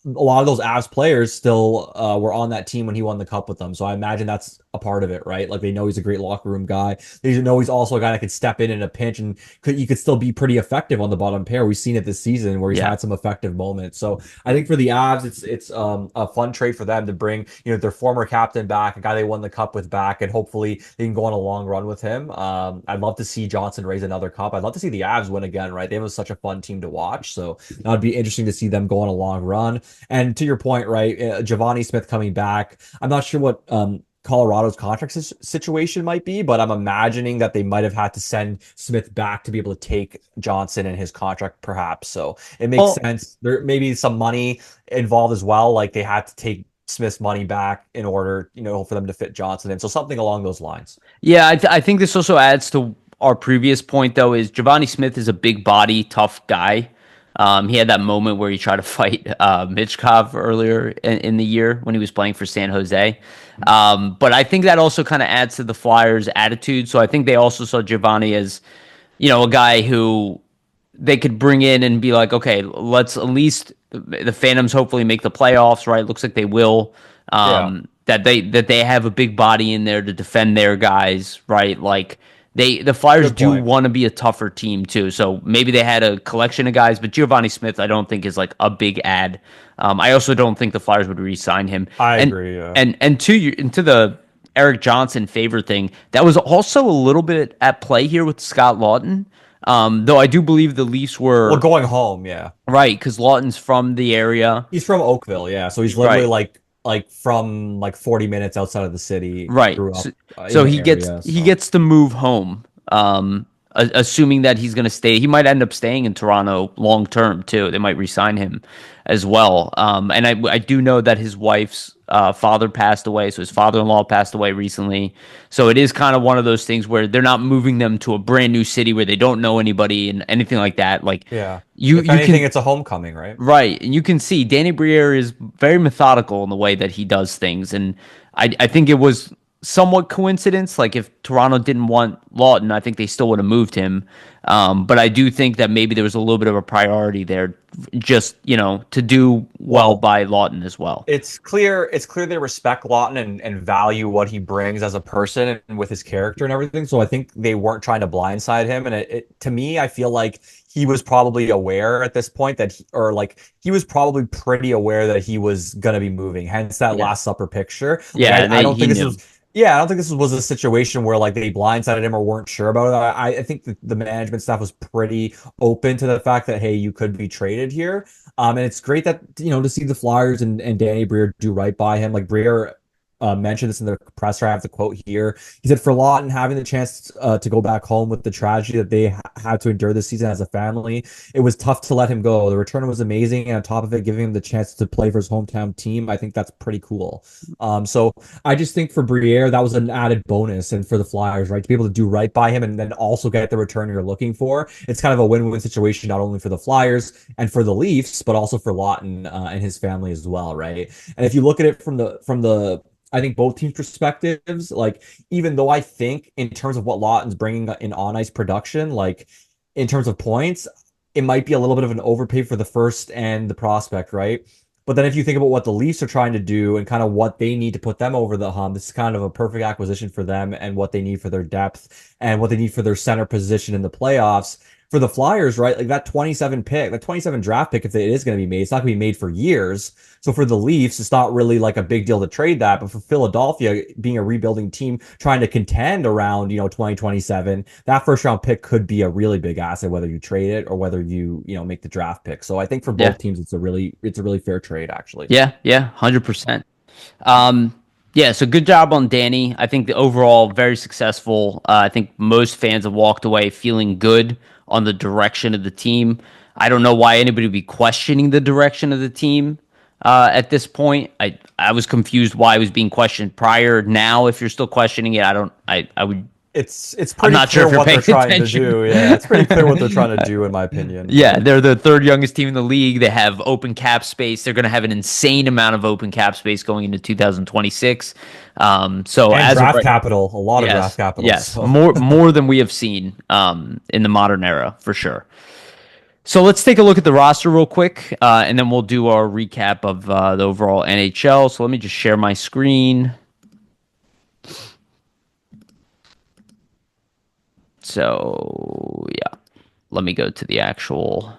A lot of those Avs players still were on that team when he won the cup with them. So I imagine that's a part of it, right? Like they know he's a great locker room guy. They know he's also a guy that could step in a pinch and he could still be pretty effective on the bottom pair. We've seen it this season where he's Yeah. had some effective moments. So I think for the Avs, it's a fun trade for them to bring, their former captain back, a guy they won the cup with back, and hopefully they can go on a long run with him. I'd love to see Johnson raise another cup. I'd love to see the Avs win again, right? They was such a fun team to watch. So that would be interesting to see them go on a long run. And to your point, right, Giovanni Smith coming back. I'm not sure what Colorado's contract situation might be, but I'm imagining that they might have had to send Smith back to be able to take Johnson and his contract, perhaps. So it makes Well, sense. There may be some money involved as well, like they had to take Smith's money back in order, for them to fit Johnson in. So something along those lines. yeah, I think this also adds to our previous point, though, is Giovanni Smith is a big body, tough guy. He had that moment where he tried to fight Michkov earlier in the year when he was playing for San Jose. But I think that also kind of adds to the Flyers' attitude. So I think they also saw Giovanni as, a guy who they could bring in and be like, okay, let's at least the Phantoms hopefully make the playoffs, right? Looks like they will. Yeah, That they have a big body in there to defend their guys, right? Like the Flyers good do point. want to be a tougher team too. So maybe they had a collection of guys, but Giovanni Smith I don't think is like a big ad. I also don't think the Flyers would re-sign him. I And agree. Yeah, and to the Eric Johnson favor thing, that was also a little bit at play here with Scott Laughton. Though I do believe the Leafs well, were going home, yeah. right because Laughton's from the area. He's from Oakville, yeah. So he's literally Right. like from like 40 minutes outside of the city. Right. Grew So, up in so the he gets area, he so gets to move home. Assuming that he's going to stay, he might end up staying in Toronto long term too. They might re-sign him as well. And I do know that his wife's father passed away, so his father-in-law passed away recently. So it is kind of one of those things where they're not moving them to a brand new city where they don't know anybody and anything like that. Like yeah. you If you anything, can it's a homecoming, right? right, and you can see Danny Briere is very methodical in the way that he does things, and I think it was somewhat coincidence. Like if Toronto didn't want Laughton, I think they still would have moved him. But I do think that maybe there was a little bit of a priority there, just to do well Well, by Laughton as well. it's clear they respect Lawton and value what he brings as a person and with his character and everything. So I think they weren't trying to blindside him. And to me, I feel like he was probably aware at this point or like he was probably pretty aware that he was gonna be moving. Hence that Yeah, Last Supper picture. Like yeah, I don't he think this knew. was. Yeah, I don't think this was a situation where like they blindsided him or weren't sure about it. I think the management staff was pretty open to the fact that hey, you could be traded here. And it's great that to see the Flyers and Danny Briere do right by him. Like Briere mentioned this in the presser. I have the quote here. He said, "For Lawton having the chance to go back home with the tragedy that they had to endure this season as a family, it was tough to let him go. The return was amazing, and on top of it, giving him the chance to play for his hometown team, I think that's pretty cool. So I just think for Briere, that was an added bonus, and for the Flyers, right, to be able to do right by him and then also get the return you're looking for, it's kind of a win-win situation, not only for the Flyers and for the Leafs, but also for Lawton and his family as well, right? And if you look at it from the I think both teams' perspectives, like even though I think in terms of what Lawton's bringing in on ice production, like in terms of points, it might be a little bit of an overpay for the first and the prospect, right? But then if you think about what the Leafs are trying to do and kind of what they need to put them over the hump, this is kind of a perfect acquisition for them and what they need for their depth and what they need for their center position in the playoffs. For the Flyers, right? Like that 27 draft pick, if it is going to be made, it's not going to be made for years. So for the Leafs, it's not really like a big deal to trade that. But for Philadelphia, being a rebuilding team trying to contend around, 2027, that first round pick could be a really big asset, whether you trade it or whether you make the draft pick. So I think for Yeah, both teams, it's a really fair trade, actually. yeah, 100%. Um, yeah, so good job on Danny. I think the overall very successful. I think most fans have walked away feeling good on the direction of the team. I don't know why anybody would be questioning the direction of the team at this point. I was confused why it was being questioned prior. Now, if you're still questioning it, I don't. I would. It's I'm pretty not sure clear if you're what they're paying trying to attention. do. Yeah, it's pretty clear what they're trying to do, in my opinion. Yeah, they're the third youngest team in the league. They have open cap space. They're going to have an insane amount of open cap space going into 2026. So And as of draft right, capital, a lot of draft yes, capital. yes, So more than we have seen in the modern era for sure. So let's take a look at the roster real quick, and then we'll do our recap of the overall NHL. So let me just share my screen. So yeah, let me go to the actual.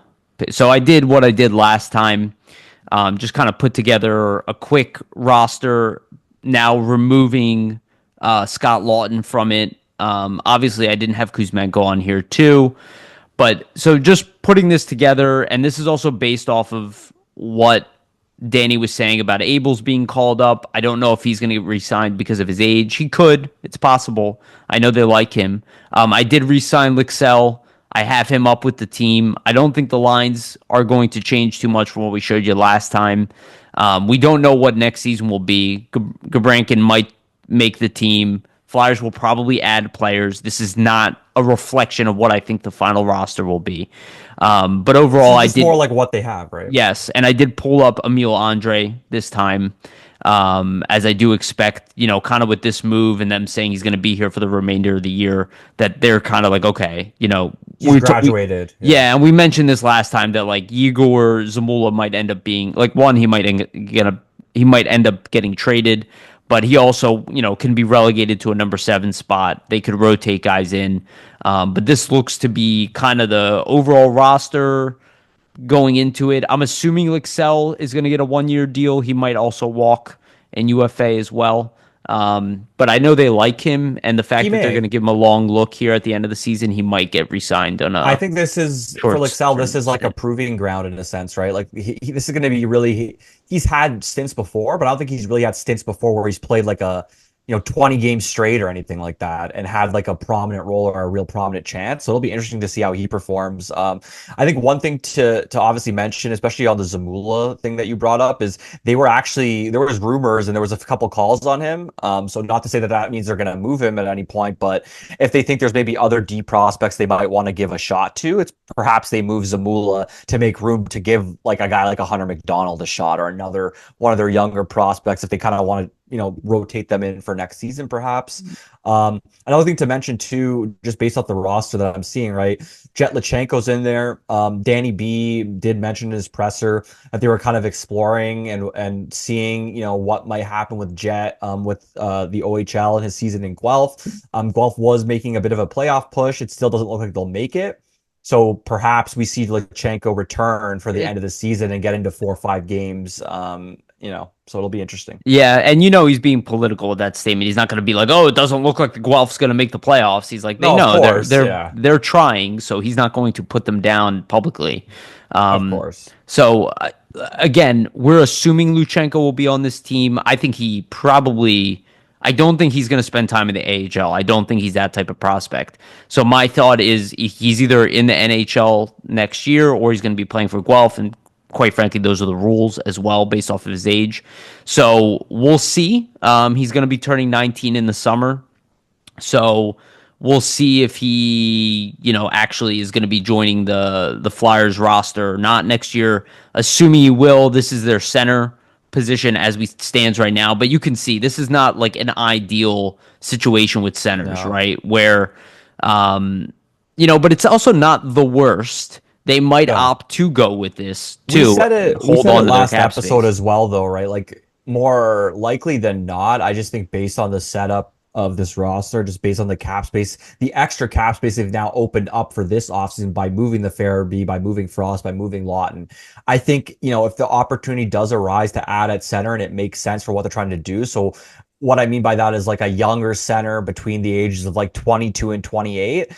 So I did what I did last time. Just kind of put together a quick roster. Now removing Scott Laughton from it. Obviously, I didn't have Kusmeco on here too, but so just putting this together, and this is also based off of what Danny was saying about Abel's being called up. I don't know if he's going to get re-signed because of his age. He could. It's possible. I know they like him. I did re-sign Lixell. I have him up with the team. I don't think the lines are going to change too much from what we showed you last time. We don't know what next season will be. Gabrankin might make the team. Flyers will probably add players. This is not a reflection of what I think the final roster will be. But this overall, is I just more did. like what they have, right? Yes, and I did pull up Emil Andre this time. As I do expect, kind of with this move and them saying he's going to be here for the remainder of the year, that they're kind of like, okay, He's graduated. Yeah. yeah, and we mentioned this last time that like Igor Zamula might end up being like one, he might end up getting traded, but he also, can be relegated to a number 7 spot. They could rotate guys in. But this looks to be kind of the overall roster going into it. I'm assuming Lixell is going to get a 1 year deal. He might also walk in UFA as well. But I know they like him, and the He fact that they're going may. to give him a long look here at the end of the season, he might get re-signed on I a think this is for short Lixell, this term is like a stint. proving ground in a sense, right? Like this is going to be really he's had stints before, but I don't think he's really had stints before where he's played like a 20 games straight or anything like that and had like a prominent role or a real prominent chance. So it'll be interesting to see how he performs. I think one thing to obviously mention, especially on the Zamula thing that you brought up, is there was rumors and there was a couple calls on him. So not to say that that means they're going to move him at any point, but if they think there's maybe other D prospects they might want to give a shot to, it's perhaps they move Zamula to make room to give like a guy like a Hunter McDonald a shot or another one of their younger prospects if they kind of want to rotate them in for next season, perhaps. Another thing to mention too, just based off the roster that I'm seeing, right? Jet Lachenko's in there. Danny B did mention in his presser that they were kind of exploring and seeing, what might happen with Jet with the OHL and his season in Guelph. Guelph was making a bit of a playoff push. It still doesn't look like they'll make it. So perhaps we see Lachenko return for the end of the season and get into 4 or 5 games. So it'll be interesting. Yeah, and he's being political with that statement. He's not going to be like, "Oh, it doesn't look like the Guelph's going to make the playoffs." He's like, "They No, of know they're course, they're yeah, they're trying," so he's not going to put them down publicly. of Um, course. so again, we're assuming Luchenko will be on this team. I think he probably. I don't think he's going to spend time in the AHL. I don't think he's that type of prospect. So my thought is he's either in the NHL next year or he's going to be playing for Guelph, and quite frankly, those are the rules as well based off of his age. So we'll see. He's going to be turning 19 in the summer. So we'll see if he, actually is going to be joining the Flyers roster or not next year. Assuming he will, this is their center position as we stands right now. But you can see this is not like an ideal situation with centers, No. right? Where, but it's also not the worst. They might No. opt to go with this We too said and it. We hold said it on to their last cap episode space. as well, though, right? Like more likely than not, I just think based on the setup of this roster, just based on the cap space, the extra cap space they've now opened up for this offseason by moving the Farabee, by moving Frost, by moving Laughton. I think if the opportunity does arise to add at center and it makes sense for what they're trying to do. So what I mean by that is like a younger center between the ages of like 22 and 28.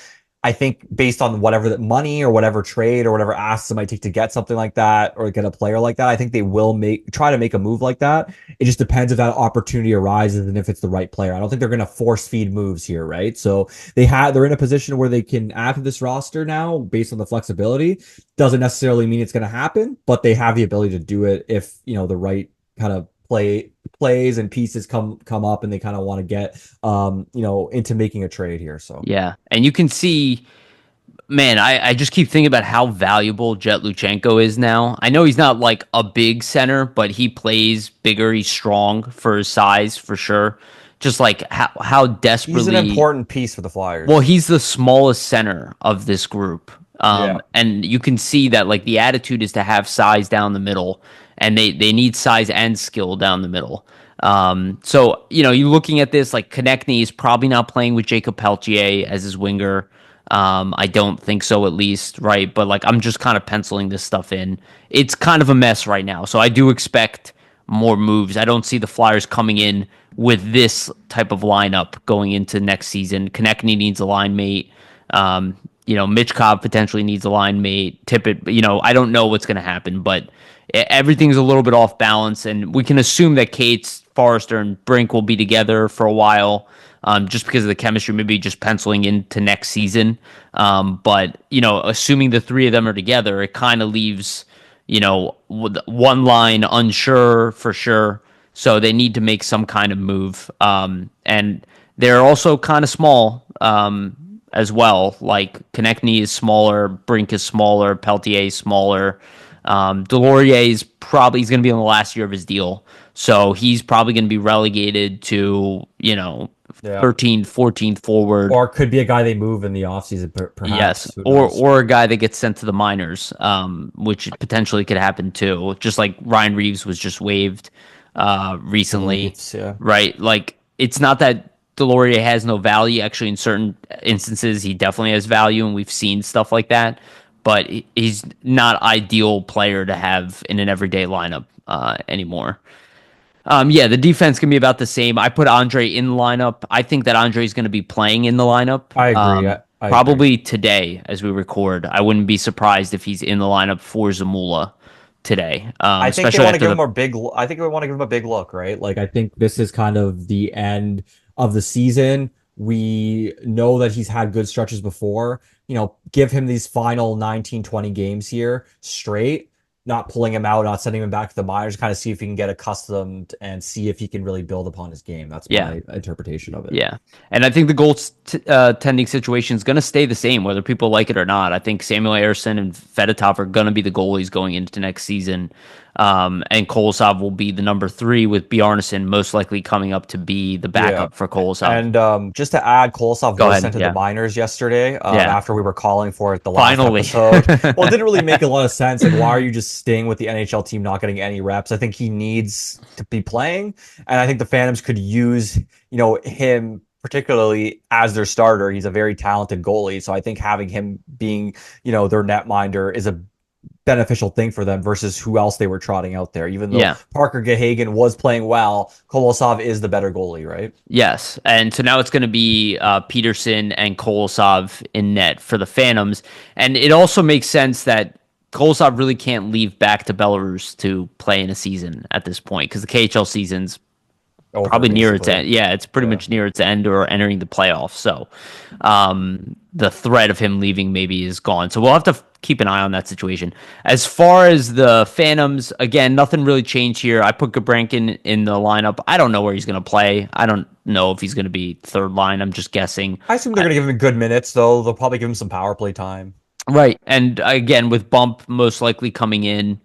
I think based on whatever the money or whatever trade or whatever assets it might take to get something like that or get a player like that, I think they will try to make a move like that. It just depends if that opportunity arises and if it's the right player. I don't think they're going to force feed moves here, right? So they're in a position where they can add to this roster now based on the flexibility. Doesn't necessarily mean it's going to happen, but they have the ability to do it if the right kind of plays and pieces come up and they kind of want to get into making a trade here. So Yeah. And you can see, man, I just keep thinking about how valuable Jet Luchenko is now. I know he's not like a big center, but he plays bigger. He's strong for his size, for sure. Just like how he's an desperately. important piece for the Well, Flyers. he's the smallest center of this group. Yeah. And you can see that like the attitude is to have size down the middle, and they need size and skill down the middle. So you're looking at this like Konechny is probably not playing with Jacob Peltier as his winger. I don't think so, at least, right? But like I'm just kind of penciling this stuff in. It's kind of a mess right now, so I do expect more moves. I don't see the Flyers coming in with this type of lineup going into next season. Konechny needs a line mate. Mitch Cobb potentially needs a line mate. Tippett, I don't know what's going to happen, but everything's a little bit off balance, and we can assume that Cates, Forrester, and Brink will be together for a while, just because of the chemistry, maybe just penciling into next season. But assuming the three of them are together, it kind of leaves, with one line unsure for sure. So they need to make some kind of move. And they're also kind of small. As well. Like Konechny is smaller, Brink is smaller, Peltier is smaller. Delorier is probably he's going to be in the last year of his deal, So he's probably going to be relegated to, Yeah. 13th, 14th forward. Or it could be a guy they move in the offseason, Yes, perhaps. Who or knows? or a guy that gets sent to the minors, which potentially could happen too. Just like Ryan Reeves was just waived I recently, believe, yeah. right? Like it's not that Deloria has no value. Actually, in certain instances, he definitely has value, and we've seen stuff like that. But he's not ideal player to have in an everyday lineup anymore. Yeah, the defense can be about the same. I put Andre in the lineup. I think that Andre is going to be playing in the lineup. I agree. I agree. Probably today as we record. I wouldn't be surprised if he's in the lineup for Zamula today. I think they Especially want to after give the him a big. I think they want to give him a big look, right? Like I think this is kind of the end of the season. We know that he's had good stretches before. Give him these final 19, 20 games here straight, not pulling him out, not sending him back to the minors, kind of see if he can get accustomed and see if he can really build upon his game. That's yeah. my interpretation of it. Yeah. And I think the goaltending situation is going to stay the same, whether people like it or not. I think Samuel Ersson and Fedotov are going to be the goalies going into next season. And Kolosov will be the number 3 with Bjarnason most likely coming up to be the Yeah. backup for Kolosov. And just to add, Kolosov Go was ahead. sent to the Yeah. minors yesterday Yeah. after we were calling for it the last Finally. episode. Well, it didn't really make a lot of sense. Like, why are you just staying with the NHL team, not getting any reps? I think he needs to be playing, and I think the Phantoms could use, him particularly as their starter. He's a very talented goalie, so I think having him being, their netminder is a beneficial thing for them versus who else they were trotting out there. Even though Yeah. Parker Gahagan was playing well, Kolosov is the better goalie, right? Yes. And so now it's going to be Peterson and Kolosov in net for the Phantoms. And it also makes sense that Kolosov really can't leave back to Belarus to play in a season at this point because the KHL season's Over probably near its basically. end. Yeah, it's pretty Yeah. much near its end or entering the playoffs. So the threat of him leaving maybe is gone. So we'll have to keep an eye on that situation. As far as the Phantoms, again, nothing really changed here. I put Gabrankin in the lineup. I don't know where he's going to play. I don't know if he's going to be third line. I'm just guessing. I assume they're going to give him good minutes, though. They'll probably give him some power play time. Right. And again, with Bump most likely coming in,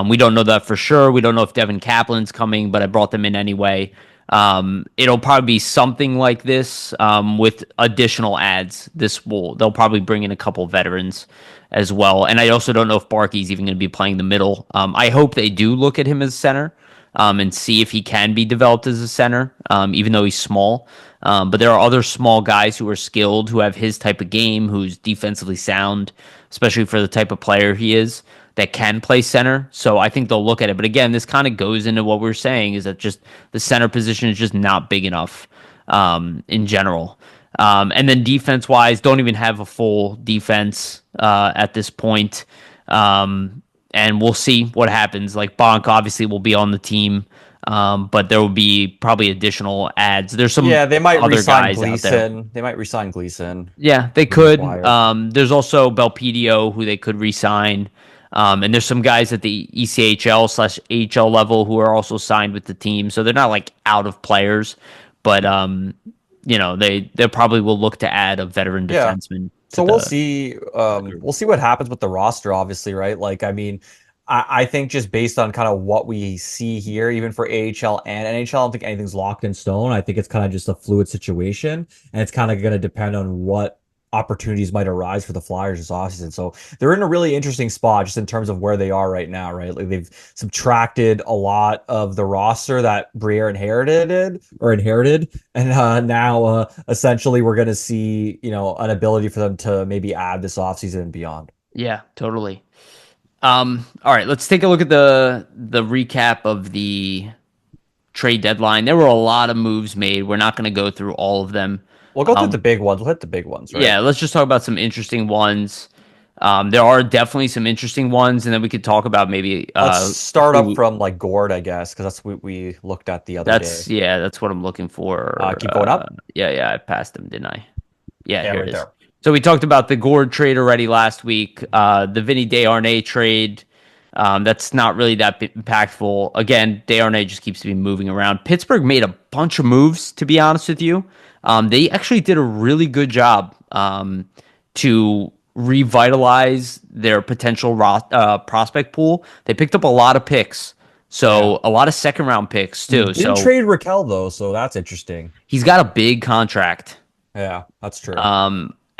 we don't know that for sure. We don't know if Devin Kaplan's coming, but I brought them in anyway. It'll probably be something like this with additional ads. They'll probably bring in a couple veterans as well. And I also don't know if Barkey's even going to be playing the middle. I hope they do look at him as center and see if he can be developed as a center, even though he's small. But there are other small guys who are skilled, who have his type of game, who's defensively sound, especially for the type of player he is, that can play center. So I think they'll look at it. But again, this kind of goes into what we're saying is that just the center position is just not big enough in general. And then defense wise, don't even have a full defense at this point. And we'll see what happens. Like Bonk obviously will be on the team. But there will be probably additional ads. There's some Yeah, they might other resign guys out there. Gleason. They might resign Gleason. Yeah, they He's could. acquired. There's also Belpedio who they could re-sign. And there's some guys at the ECHL/AHL level who are also signed with the team. So they're not like out of players, but they probably will look to add a veteran Yeah. defenseman. So we'll see. We'll see what happens with the roster, obviously, right? Like, I mean, I think just based on kind of what we see here, even for AHL and NHL, I don't think anything's locked in stone. I think it's kind of just a fluid situation, and it's kind of going to depend on what opportunities might arise for the Flyers this offseason. So they're in a really interesting spot just in terms of where they are right now, right? Like they've subtracted a lot of the roster that Briere inherited, and now essentially we're going to see, an ability for them to maybe add this offseason and beyond. Yeah, totally. All right, let's take a look at the recap of the trade deadline. There were a lot of moves made. We're not going to go through all of them. We'll go through the big ones. We'll hit the big ones, right? Yeah, let's just talk about some interesting ones. There are definitely some interesting ones, and then we could talk about maybe. Let's start up from like Gord, I guess, because that's what we looked at the other day. Yeah, that's what I'm looking for. Keep going up. Yeah, I passed them, didn't I? Yeah, here right it is. there. So we talked about the Gord trade already last week. The Vinny Desharnais trade. That's not really that impactful. Again, Desharnais just keeps moving around. Pittsburgh made a bunch of moves, to be honest with you. They actually did a really good job to revitalize their potential prospect pool. They picked up a lot of picks Yeah. So a lot of second round picks too. Didn't So trade Raquel though, so that's interesting. he's got a big contract. Yeah, that's true.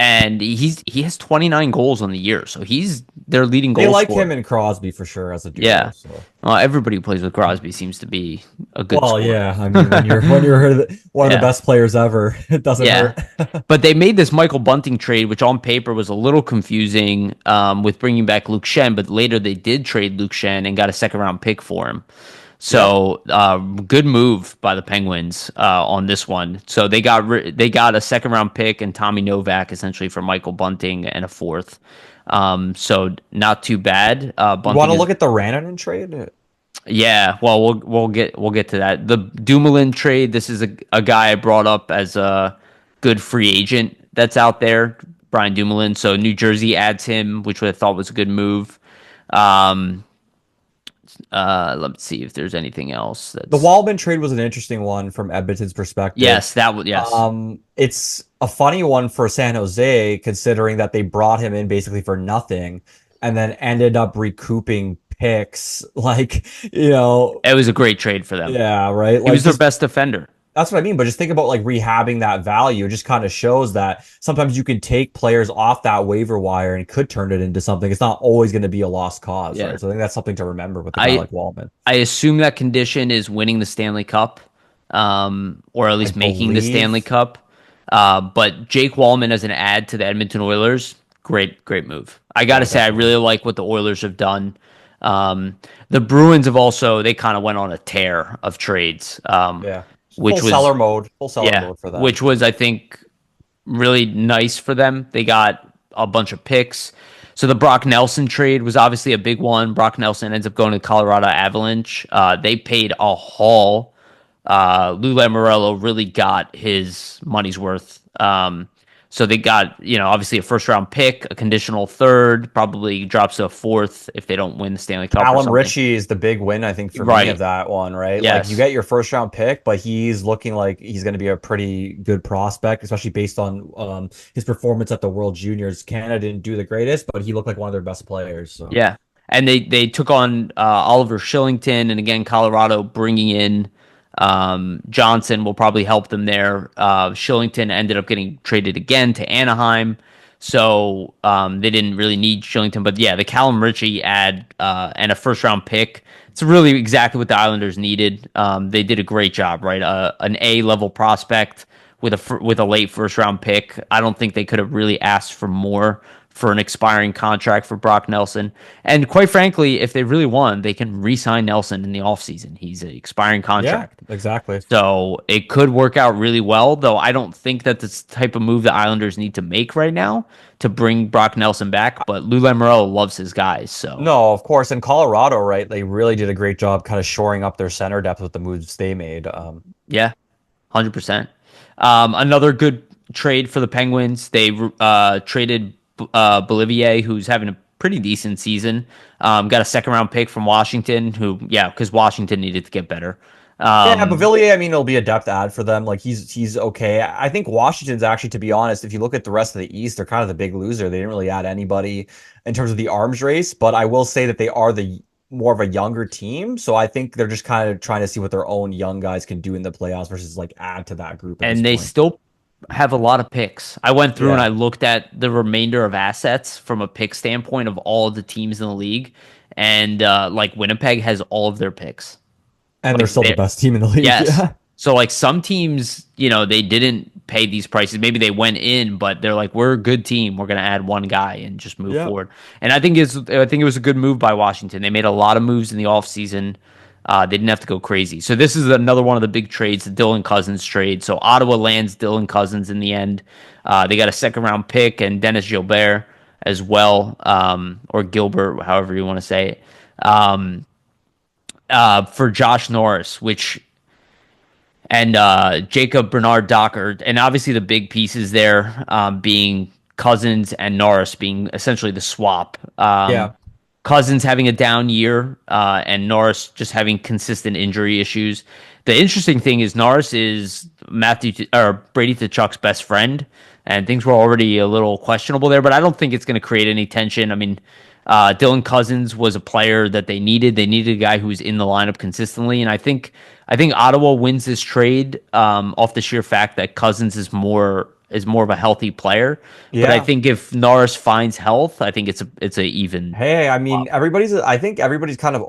And he has 29 goals on the year. So he's their leading They goal like scorer. him and Crosby for sure as a duo. Yeah. So, Everybody who plays with Crosby seems to be a good well, scorer. yeah. I mean, when you're one of the Yeah. best players ever, it doesn't Yeah. hurt. But they made this Michael Bunting trade, which on paper was a little confusing with bringing back Luke Shen, but later they did trade Luke Shen and got a second round pick for him. Yep. So good move by the Penguins on this one. So they got a second round pick and Tommy Novak essentially for Michael Bunting and a fourth. So not too bad. You want Bunting to is look at the Rantanen trade? yeah. Well, we'll get to that. The Dumoulin trade. This is a guy I brought up as a good free agent that's out there, Brian Dumoulin. So New Jersey adds him, which I thought was a good move. Um, let's see if there's anything else The that's Waldman trade was an interesting one from Edmonton's perspective. yes, that would yes. It's a funny one for San Jose, considering that they brought him in basically for nothing and then ended up recouping picks. Like, It was a great trade for them. yeah, right. He Like, was their just best defender. that's what I mean. But just think about like rehabbing that value. It just kind of shows that sometimes you can take players off that waiver wire and could turn it into something. It's not always going to be a lost cause, Yeah. right? So I think that's something to remember with a guy I like Waldman. I assume that condition is winning the Stanley Cup, or at I least making the Stanley believe. Cup. But Jake Wallman as an add to the Edmonton Oilers, great move. I got to Yeah, say, I definitely. really like what the Oilers have done. The Bruins have also they kind of went on a tear of trades, Yeah. which was Full seller yeah, mode for them. which was I think really nice for them. They got a bunch of picks. So the Brock Nelson trade was obviously a big one. Brock Nelson ends up going to the Colorado Avalanche. They paid a haul. Lou Lamoriello really got his money's worth. So they got, obviously a first round pick, a conditional third, probably drops to a fourth if they don't win the Stanley Cup or Callum something. Ritchie is the big win, I think, for me of Right. that one, right? Like you Yes. get your first round pick, but he's looking like he's going to be a pretty good prospect, especially based on his performance at the World Juniors. Canada didn't do the greatest, but he looked like one of their best players. So Yeah, and they took on Oliver Shillington, and again Colorado bringing in Johnson will probably help them there. Shillington ended up getting traded again to Anaheim, so they didn't really need Shillington. But yeah, the Callum Ritchie ad and a first round pick. It's really exactly what the Islanders needed. They did a great job, right? An A level prospect with a late first round pick. I don't think they could have really asked for more for an expiring contract for Brock Nelson. And quite frankly, if they really want, they can re-sign Nelson in the offseason. He's an expiring yeah, contract. exactly. So it could work out really well, though I don't think that this type of move the Islanders need to make right now to bring Brock Nelson back. But Lou Lamoriello loves his guys, so No, of course. In Colorado, right? They really did a great job kind of shoring up their center depth with the moves they made. yeah, 100%. Another good trade for the Penguins. They traded Bolivier, who's having a pretty decent season. Got a second round pick from Washington, because Washington needed to get better. Yeah, Um, Bavilier, I mean, it'll be a depth add for them. Like he's okay. I think Washington's actually, to be honest, if you look at the rest of the East, they're kind of the big loser. They didn't really add anybody in terms of the arms race, but I will say that they are the more of a younger team. So I think they're just kind of trying to see what their own young guys can do in the playoffs versus like add to that group at this and they point. still have a lot of picks. I went through and Yeah. I looked at the remainder of assets from a pick standpoint of all of the teams in the league, and like Winnipeg has all of their picks. And they're Like still the they best team in the league. yes. Yeah. So like some teams, they didn't pay these prices. Maybe they went in, but they're like, we're a good team. We're gonna add one guy and just move Yeah. forward. And I think it was a good move by Washington. They made a lot of moves in the offseason. They didn't have to go crazy. So this is another one of the big trades, the Dylan Cousins trade. So Ottawa lands Dylan Cousins in the end. They got a second round pick and Dennis Gilbert as well, or Gilbert, however you want to say it, for Josh Norris, which and Jacob Bernard Docker, and obviously the big pieces there being Cousins and Norris being essentially the swap. Yeah. Cousins having a down year, and Norris just having consistent injury issues. The interesting thing is Norris is Matthew or Brady Tkachuk's best friend, and things were already a little questionable there. But I don't think it's going to create any tension. I mean, Dylan Cousins was a player that they needed. They needed a guy who was in the lineup consistently, and I think Ottawa wins this trade off the sheer fact that Cousins is more of a healthy player. But I Yeah. think if Norris finds health, I think it's a even. Hey, I mean, I think everybody's kind of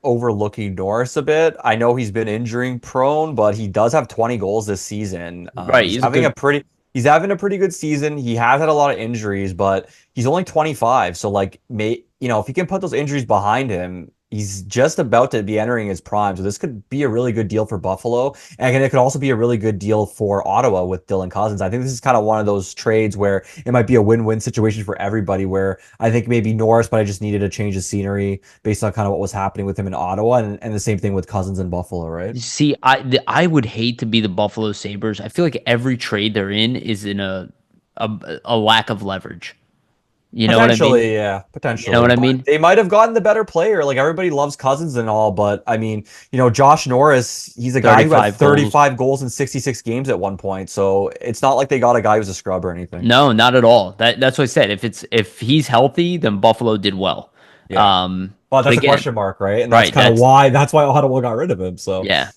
overlooking Norris a bit. I know he's been injury prone, but he does have 20 goals this season. Right, he's a good. He's having a pretty good season. He has had a lot of injuries, but he's only 25. So like, if he can put those injuries behind him, he's just about to be entering his prime. So this could be a really good deal for Buffalo. And it could also be a really good deal for Ottawa with Dylan Cousins. I think this is kind of one of those trades where it might be a win-win situation for everybody, where I think maybe Norris, but I just needed a change of scenery based on kind of what was happening with him in Ottawa, and the same thing with Cousins in Buffalo, right? See, I would hate to be the Buffalo Sabres. I feel like every trade they're in is in a lack of leverage. You know what I mean? Potentially, yeah, You know potentially. what I But mean? they might have gotten the better player. Like everybody loves Cousins and all, but I mean, Josh Norris, he's a guy who had 35 goals. 35 goals in 66 games at one point. So it's not like they got a guy who's a scrub or anything. No, not at all. That's what I said. If he's healthy, then Buffalo did well. Yeah. Well, But that's a again, question mark, right? And right, that's why Ottawa got rid of him. So yeah.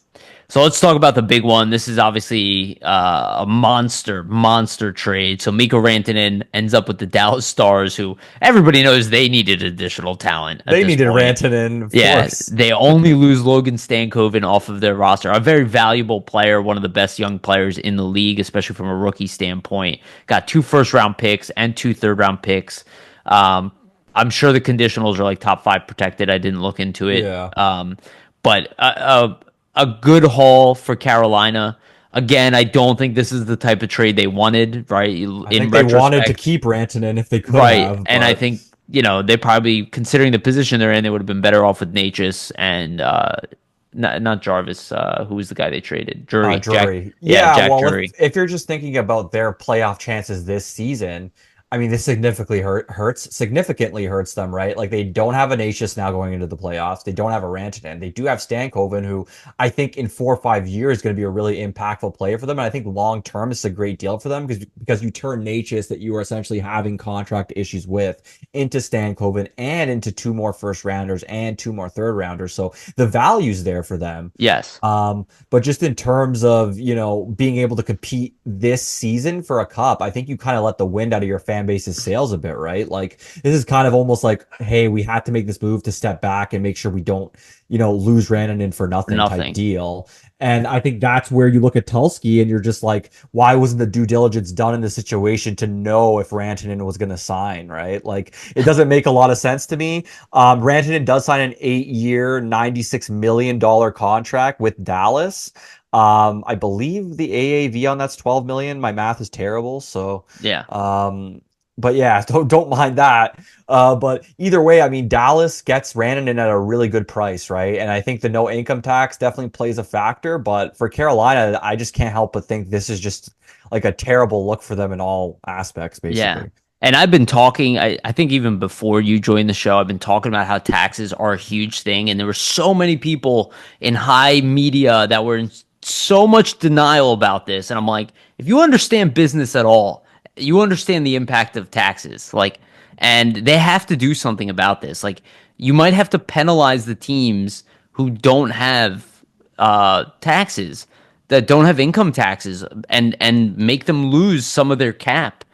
So let's talk about the big one. This is obviously a monster trade. So Mikko Rantanen ends up with the Dallas Stars, who everybody knows they needed additional talent at they this needed point. Rantanen, of Yeah, course. they only lose Logan Stankoven off of their roster. A very valuable player, one of the best young players in the league, especially from a rookie standpoint. Got 2 first-round picks and 2 third-round picks. I'm sure the conditionals are like top 5 protected. I didn't look into it. Yeah. But a good haul for Carolina. Again, I don't think this is the type of trade they wanted, right? I In think they wanted to retrospect, keep Rantanen if they could right. have, And I but think, they probably, considering the position they're in, they would have been better off with Natchez and not Jarvis, who was the guy they traded? Jack. Drury. Yeah, Yeah, Jack well, Drury. if you're just thinking about their playoff chances this season, I mean, this significantly hurts them, right? Like they don't have a Ignatius now going into the playoffs. They don't have a Rantanen. They do have Stankoven, who I think in 4 or 5 years is going to be a really impactful player for them. And I think long term is a great deal for them because you turn Ignatius, that you are essentially having contract issues with, into Stankoven and into 2 more first rounders and 2 more third rounders. So the value's there for them. Yes. But just in terms of, being able to compete this season for a cup, I think you kind of let the wind out of your fan base's sails a bit, right? Like this is kind of almost like, hey, we had to make this move to step back and make sure we don't, lose Rantanen for nothing type deal. And I think that's where you look at Tulski and you're just like, why wasn't the due diligence done in the situation to know if Rantanen was going to sign, right? Like it doesn't make a lot of sense to me. Rantanen does sign an 8-year, $96 million contract with Dallas. I believe the AAV on that's 12 million. My math is terrible, so Yeah. but yeah, don't mind that. But either way, I mean, Dallas gets Rantanen at a really good price, right? And I think the no income tax definitely plays a factor. But for Carolina, I just can't help but think this is just like a terrible look for them in all aspects, Yeah. basically. And I've been talking, I think even before you joined the show, I've been talking about how taxes are a huge thing. And there were so many people in high media that were in so much denial about this. And I'm like, if you understand business at all, you understand the impact of taxes. Like, and they have to do something about this. Like, you might have to penalize the teams who don't have taxes, that don't have income taxes, and make them lose some of their cap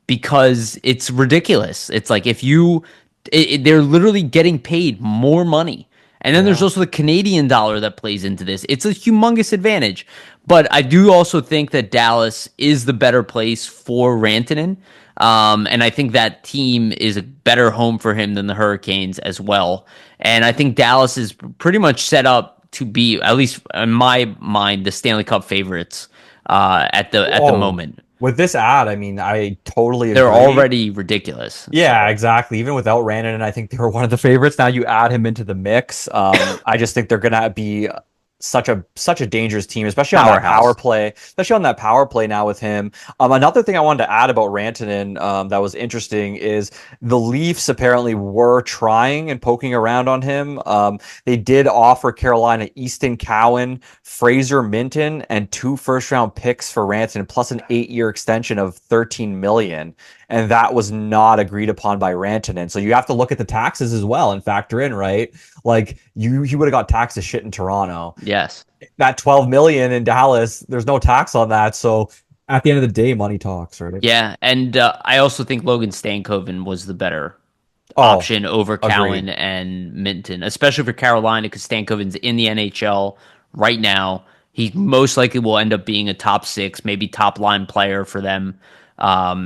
because it's ridiculous. It's like if they're literally getting paid more money. And then there's Yeah. also the Canadian dollar that plays into this. It's a humongous advantage. But I do also think that Dallas is the better place for Rantanen. And I think that team is a better home for him than the Hurricanes as well. And I think Dallas is pretty much set up to be, at least in my mind, the Stanley Cup favorites at the Oh, moment. with this ad, I mean, I totally They're agree. already ridiculous. Yeah, exactly. Even without Rantanen, I think they were one of the favorites. Now you add him into the mix. I just think they're gonna be such a dangerous team, especially on that Powerhouse. power play now with him. Another thing I wanted to add about Rantanen that was interesting is the Leafs apparently were trying and poking around on him. They did offer Carolina Easton Cowan, Fraser Minton, and 2 first-round picks for Rantanen, plus an 8-year extension of $13 million. And that was not agreed upon by Rantanen. So you have to look at the taxes as well and factor in, right? Like you would have got taxed as shit in Toronto. Yes. That 12 million in Dallas, there's no tax on that. So at the end of the day, money talks, right? Yeah, and I also think Logan Stankoven was the better Oh, option over Cowan agreed. and Minton, especially for Carolina because Stankoven's in the NHL right now. He most likely will end up being a top 6, maybe top line player for them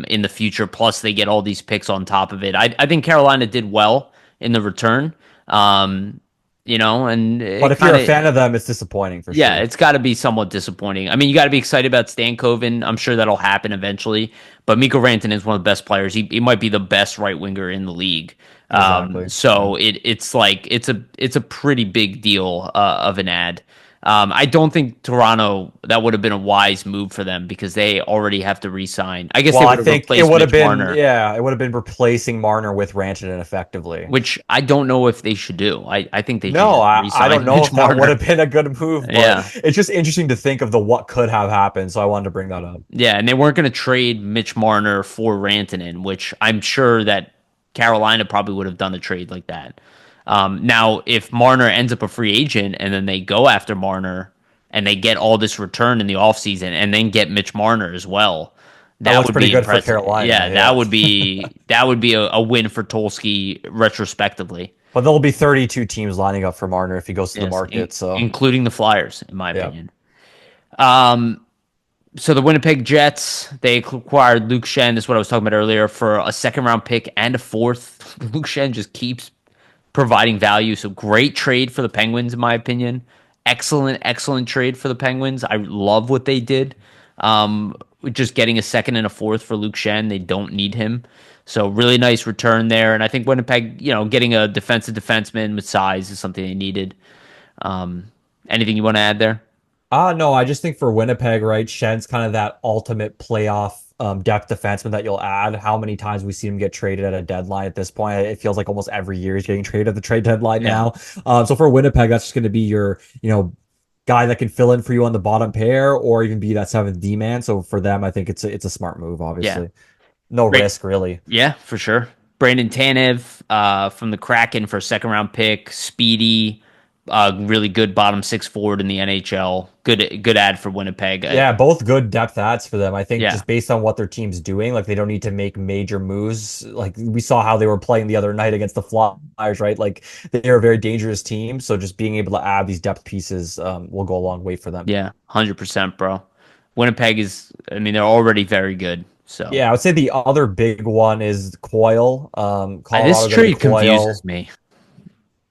in the future. Plus, they get all these picks on top of it. I think Carolina did well in the return. And But it if you're kind a of, fan of them, it's disappointing for yeah, sure. it's got to be somewhat disappointing. I mean, you got to be excited about Stankoven. I'm sure that'll happen eventually. But Mikko Rantanen is one of the best players. He might be the best right winger in the league. Exactly. Yeah. So it's like it's a pretty big deal of an ad. I don't think Toronto that would have been a wise move for them because they already have to re-sign. I guess they Well, I would have think it replaced would have Mitch been, Marner, yeah, it would have been replacing Marner with Rantanen effectively. which I don't know if they should do. I think they should No, just I don't re-sign know Mitch if that would Marner. have been a good move, but Yeah. it's just interesting to think of the what could have happened. So I wanted to bring that up. Yeah, and they weren't going to trade Mitch Marner for Rantanen, which I'm sure that Carolina probably would have done a trade like that. Now, if Marner ends up a free agent and then they go after Marner and they get all this return in the offseason and then get Mitch Marner as well, That that looks would pretty be good for impressive. Carolina. Yeah, Yeah. that would be a win for Tulski retrospectively. But there'll be 32 teams lining up for Marner if he goes to the Yes, market. So, including the Flyers, in my yeah. opinion. So the Winnipeg Jets, they acquired Luke Shen, this is what I was talking about earlier, for a second round pick and a fourth. Luke Shen just keeps providing value. So great trade for the Penguins, in my opinion. Excellent trade for the Penguins. I love what they did. Just getting a second and a fourth for Luke Shen. They don't need him. So really nice return there. And I think Winnipeg, getting a defensive defenseman with size is something they needed. Anything you want to add there? No, I just think for Winnipeg, right, Shen's kind of that ultimate playoff depth defenseman that you'll add. How many times we see him get traded at a deadline at this point? It feels like almost every year he's getting traded at the trade deadline Yeah. now. So for Winnipeg, that's just going to be your, guy that can fill in for you on the bottom pair or even be that 7th D man. So for them, I think it's a smart move, Yeah. obviously. No Great. risk, really. Yeah, for sure. Brandon Tanev from the Kraken for a second round pick. Speedy, really good bottom 6 forward in the NHL. Good ad for Winnipeg. Yeah, both good depth adds for them. I think Yeah. just based on what their team's doing, like they don't need to make major moves. Like we saw how they were playing the other night against the Flyers, right? Like they're a very dangerous team. So just being able to add these depth pieces will go a long way for them. Yeah, 100%, bro. Winnipeg is, I mean, they're already very good. So Yeah, I would say the other big one is Coyle. this Colorado trade getting Coyle. confuses me.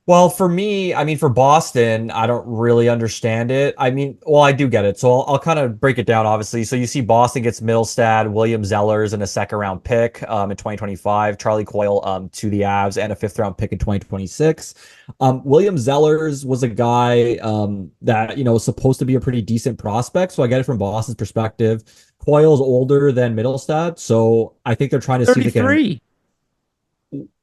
Well, for me, I mean, for Boston, I don't really understand it. I mean, well, I do get it. So I'll kind of break it down, obviously. So you see Boston gets Middlestad, William Zellers, and a second round pick in 2025, Charlie Coyle to the Avs, and a 5th round pick in 2026. William Zellers was a guy that, was supposed to be a pretty decent prospect. So I get it from Boston's perspective. Coyle's older than Middlestad. So I think they're trying to see if they can. 33.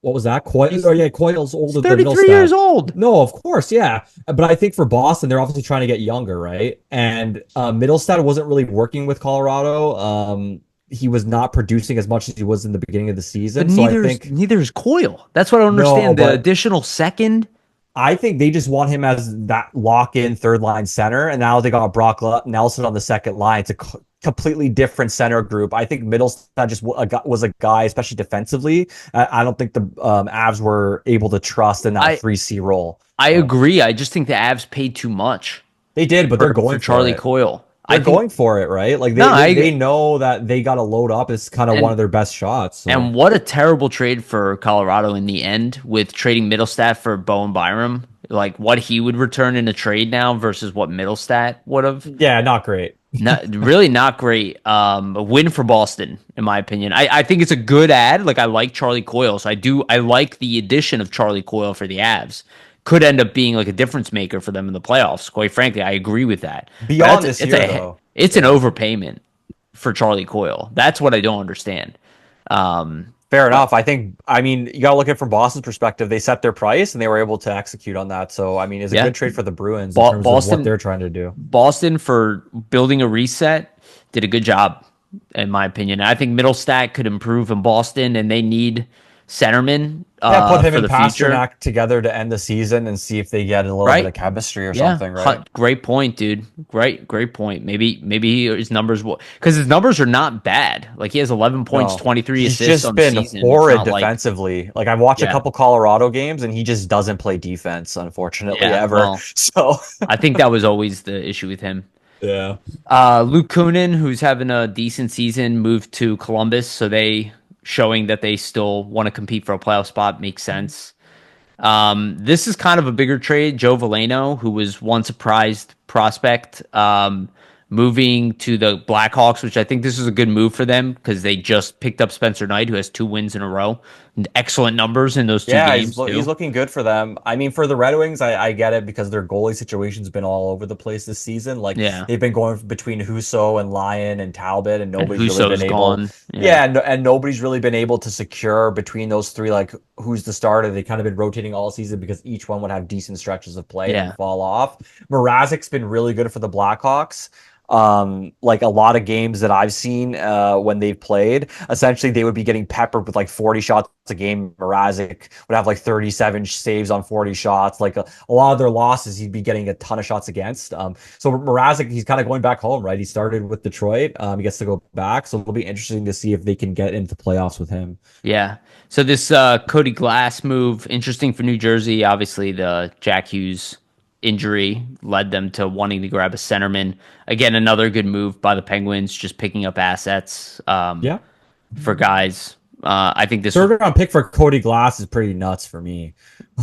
What was that? Coyle's older He's than 33 Middlestad. years old. No, of course, yeah. But I think for Boston, they're obviously trying to get younger, right? And Middlestad wasn't really working with Colorado. He was not producing as much as he was in the beginning of the season. But So I think neither is Coyle. That's what I don't understand. The but additional second. I think they just want him as that lock-in third line center, and now they got Brock Nelson on the second line. It's a completely different center group. I think Middlestad just was a guy, especially defensively. I don't think the Avs were able to trust in that 3C role. I agree. I just think the Avs paid too much. They did, but they're going for Charlie for it. Coyle. They're going for it, right? Like they know that they got to load up. It's kind of one of their best shots. So. And what a terrible trade for Colorado in the end with trading Middlestat for Bowen Byram. Like what he would return in a trade now versus what Middlestat would have. Yeah, not great. Really not great. A win for Boston, in my opinion. I think it's a good ad. Like I like Charlie Coyle, so I like the addition of Charlie Coyle for the Avs could end up being like a difference maker for them in the playoffs. Quite frankly, I agree with that. But Beyond this year, though. it's an Yeah. overpayment for Charlie Coyle. That's what I don't understand. Fair But enough. I mean, you got to look at it from Boston's perspective. They set their price and they were able to execute on that. So, I mean, it's a yeah, good trade for the Bruins in terms of what they're trying to do. Boston for building a reset did a good job, in my opinion. I think Middlestat could improve in Boston, and they need centerman Yeah, put him for and the future. Pasternak together to end the season and see if they get a little bit Right? of chemistry or Yeah, something, right? great point, dude. Great point. Maybe his numbers will because his numbers are not bad. Like he has 11 points, No, 23 he's assists just on the been season. It's horrid not like defensively. Like I've watched a yeah, couple Colorado games and he just doesn't play defense, unfortunately, yeah. ever. Well, So, I think that was always the issue with him. yeah. Luke Kunin, who's having a decent season, moved to Columbus, so they showing that they still want to compete for a playoff spot makes sense. This is kind of a bigger trade. Joe Veleno, who was once a prized prospect, moving to the Blackhawks, which I think this is a good move for them because they just picked up Spencer Knight, who has 2 wins in a row, and excellent numbers in those two Yeah, games he's too. looking good for them. I mean, for the Red Wings, I get it because their goalie situation's been all over the place this season. Like Yeah, they've been going between Husso and Lyon and Talbot, and and nobody's really been Husso's able. gone. Yeah, Yeah, and nobody's really been able to secure between those three. Like who's the starter? They kind of been rotating all season because each one would have decent stretches of play and then yeah, fall off. Mrazek's been really good for the Blackhawks. Like a lot of games that I've seen when they've played, essentially they would be getting peppered with like 40 shots a game. Mrazek would have like 37 saves on 40 shots. Like a lot of their losses, he'd be getting a ton of shots against. So Mrazek, he's kind of going back home, right? He started with Detroit. He gets to go back, so it'll be interesting to see if they can get into playoffs with him. yeah. So this Cody Glass move, interesting for New Jersey. Obviously, the Jack Hughes injury led them to wanting to grab a centerman. Again, another good move by the Penguins, just picking up assets Yeah. for guys. I think this was Third round pick for Cody Glass is pretty nuts for me.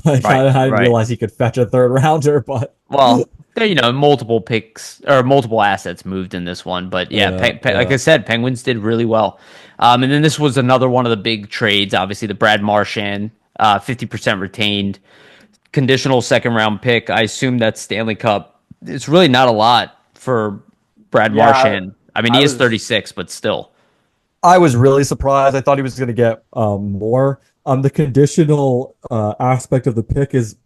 Like right, I didn't right. realize he could fetch a third rounder, but Well, there multiple picks or multiple assets moved in this one, but yeah, yeah, like I yeah. said, Penguins did really well. And then this was another one of the big trades. Obviously, the Brad Marchand, 50% retained, conditional second round pick. I assume that's Stanley Cup. It's really not a lot for Brad Yeah, Marchand. I mean, he I is was 36, but still. I was really surprised. I thought he was going to get more. The conditional aspect of the pick is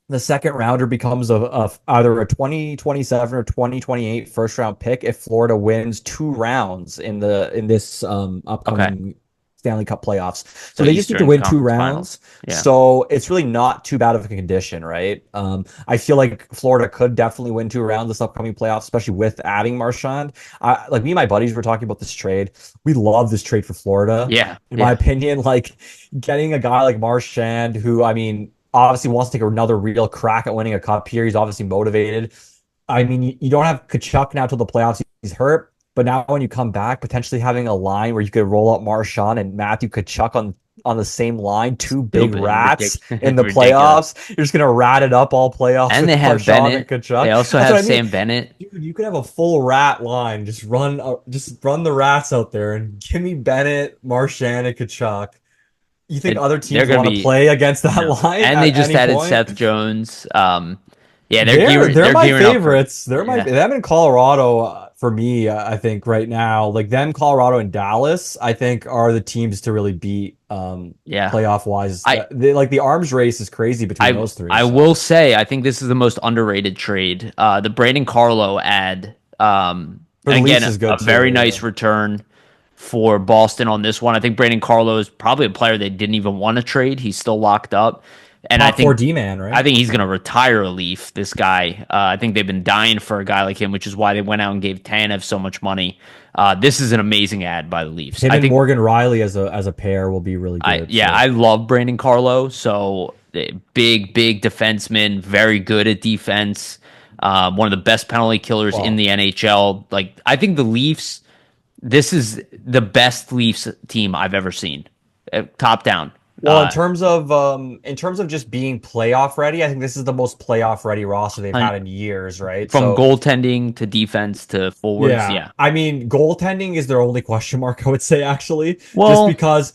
the second rounder becomes either a 2027 or 2028 first round pick if Florida wins 2 rounds in this Okay. upcoming Stanley Cup playoffs. So So they just need to Eastern win two Conference Finals. rounds. Yeah. So it's really not too bad of a condition, right? I feel like Florida could definitely win 2 rounds this upcoming playoffs, especially with adding Marchand. Like me and my buddies were talking about this trade. We love this trade for Florida. Yeah. In my Yeah. opinion, like getting a guy like Marchand, who I mean, obviously wants to take another real crack at winning a cup here. He's obviously motivated. I mean, you don't have Kachuk now till the playoffs. He's hurt. But now when you come back, potentially having a line where you could roll up Marchand and Matthew Kachuk on the same line, two big Stupid. rats in the Ridiculous. playoffs. You're just gonna rat it up all playoffs And with they have Marchand and Bennett. They Kachuk. also That's have what I mean. Sam Bennett. Dude, you could have a full rat line. Just run the rats out there and give me Bennett, Marchand, and Kachuk. You think other They're teams going to want to be play against that no. line And they at just any added point? Seth Jones. Yeah, They're they're my gearing up for favorites. They're my yeah. them in Colorado for me. I think right now, like them, Colorado and Dallas, I think are the teams to really beat Yeah. playoff wise. I They like the arms race is crazy between those three. I So will say I think this is the most underrated trade. The Braden Carlo ad for the and again Leafs is a good very too. Yeah. nice return for Boston on this one. I think Braden Carlo is probably a player they didn't even want to trade. He's still locked up. And Top four D man, I right? think he's going to retire a Leaf, this guy. I think they've been dying for a guy like him, which is why they went out and gave Tanev so much money. This is an amazing ad by the Leafs. Him I and think Morgan Riley as a pair will be really good. yeah, So I love Brandon Carlo. So big defenseman, very good at defense. One of the best penalty killers in well, the NHL. Like I think the Leafs, this is the best Leafs team I've ever seen, top down. well, in terms of just being playoff ready, I think this is the most playoff ready roster they've had in years, right? From So goaltending to defense to forwards, yeah. yeah. I mean, goaltending is their only question mark, I would say, actually, just Well, because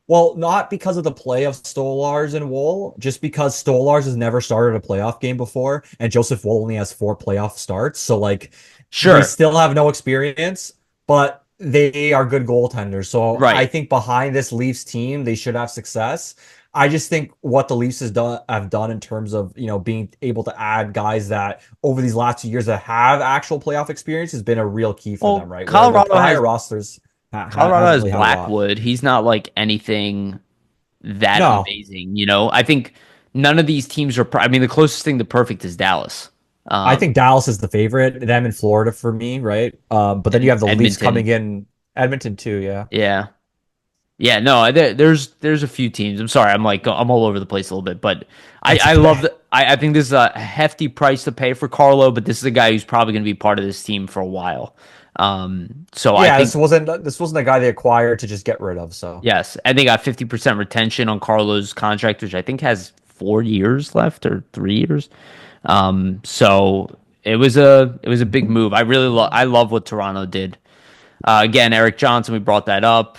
Well, not because of the play of Stolars and Wool, just because Stolars has never started a playoff game before, and Joseph Wool only has 4 playoff starts. So like they Sure. still have no experience, but they are good goaltenders. So I Right. think behind this Leafs team, they should have success. I just think what the Leafs have done in terms of, being able to add guys that over these last 2 years that have actual playoff experience has been a real key for them, Well, right? Where their prior rosters Colorado hasn't has really had a lot. Blackwood. He's not like anything that No, amazing, you know. I think none of these teams are. I mean, the closest thing to perfect is Dallas, I think Dallas is the favorite. Them in Florida for me, right? But then you and have the Leafs Edmonton. coming in, Edmonton too. Yeah, Yeah, yeah. No, there's a few teams. I'm sorry, I'm all over the place a little bit, but that's I okay. love the. I think this is a hefty price to pay for Carlo, but this is a guy who's probably going to be part of this team for a while. So I Yeah, think this wasn't a guy they acquired to just get rid of. So yes, and they got 50% retention on Carlo's contract, which I think has 4 years left or 3 years. So it was a big move. I love what Toronto did. Again, Eric Johnson, we brought that up.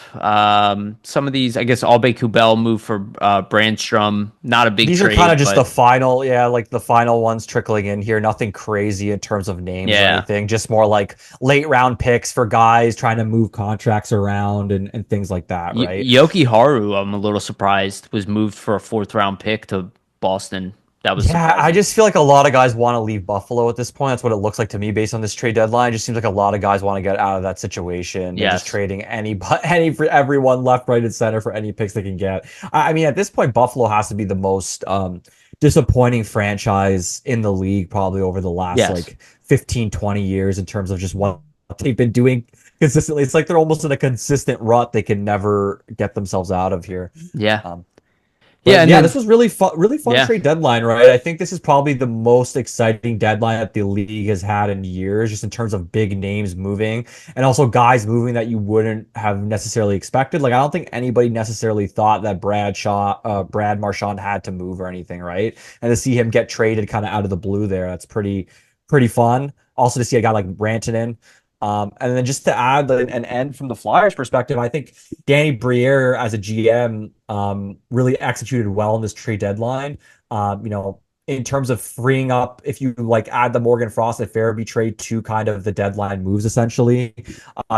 Some of these, I guess, Albe Kubel moved for Brandstrom. Not a big these are kind trade, of just the but final, yeah, like the final ones trickling in here. Nothing crazy in terms of names or yeah. anything. Just more like late round picks for guys trying to move contracts around and things like that, right? Yoki Haru, I'm a little surprised, was moved for a fourth round pick to Boston. That was Yeah, I surprising. just feel like a lot of guys want to leave Buffalo at this point. That's what it looks like to me based on this trade deadline. It just seems like a lot of guys want to get out of that situation. They're just Yes. trading any for everyone left, right, and center for any picks they can get. I mean, at this point, Buffalo has to be the most disappointing franchise in the league probably over the last Yes. like 15, 20 years in terms of just what they've been doing consistently. It's like they're almost in a consistent rut they can never get themselves out of here. Yeah. Um, Yeah, but and yeah, this then was really fun yeah. trade deadline, right? I think this is probably the most exciting deadline that the league has had in years, just in terms of big names moving and also guys moving that you wouldn't have necessarily expected. Like I don't think anybody necessarily thought that Brad Marchand had to move or anything, right? And to see him get traded kind of out of the blue there, that's pretty fun. Also to see a guy like Rantanen. And then just to add an end from the Flyers perspective, I think Danny Briere as a GM really executed well in this trade deadline. In terms of freeing up, if you like add the Morgan Frost and Farabee trade to kind of the deadline moves, essentially,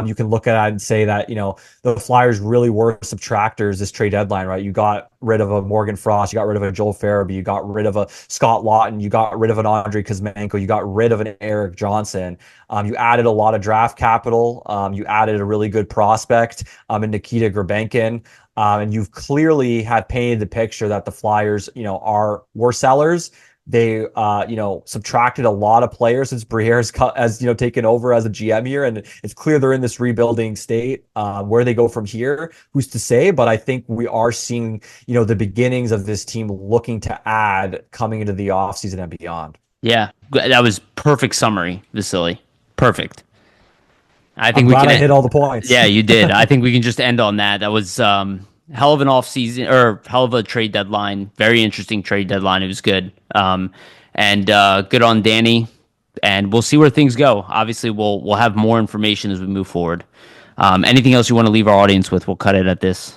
you can look at it and say that the Flyers really were subtractors this trade deadline, right? You got rid of a Morgan Frost, you got rid of a Joel Farabee, you got rid of a Scott Laughton, you got rid of an Andre Kuzmenko, you got rid of an Eric Johnson. You added a lot of draft capital. You added a really good prospect in Nikita Grabenkin. And you've clearly had painted the picture that the Flyers, were sellers. They, subtracted a lot of players since Briere's taken over as a GM here, and it's clear they're in this rebuilding state. Where they go from here, who's to say? But I think we are seeing, the beginnings of this team looking to add coming into the offseason and beyond. Yeah. That was perfect summary, Vasili. Perfect. I I'm think we glad can. I hit all the points. Yeah, you did. I think we can just end on that. That was hell of an off season or hell of a trade deadline. Very interesting trade deadline. It was good. And good on Danny. And we'll see where things go. Obviously, we'll have more information as we move forward. Anything else you want to leave our audience with? We'll cut it at this.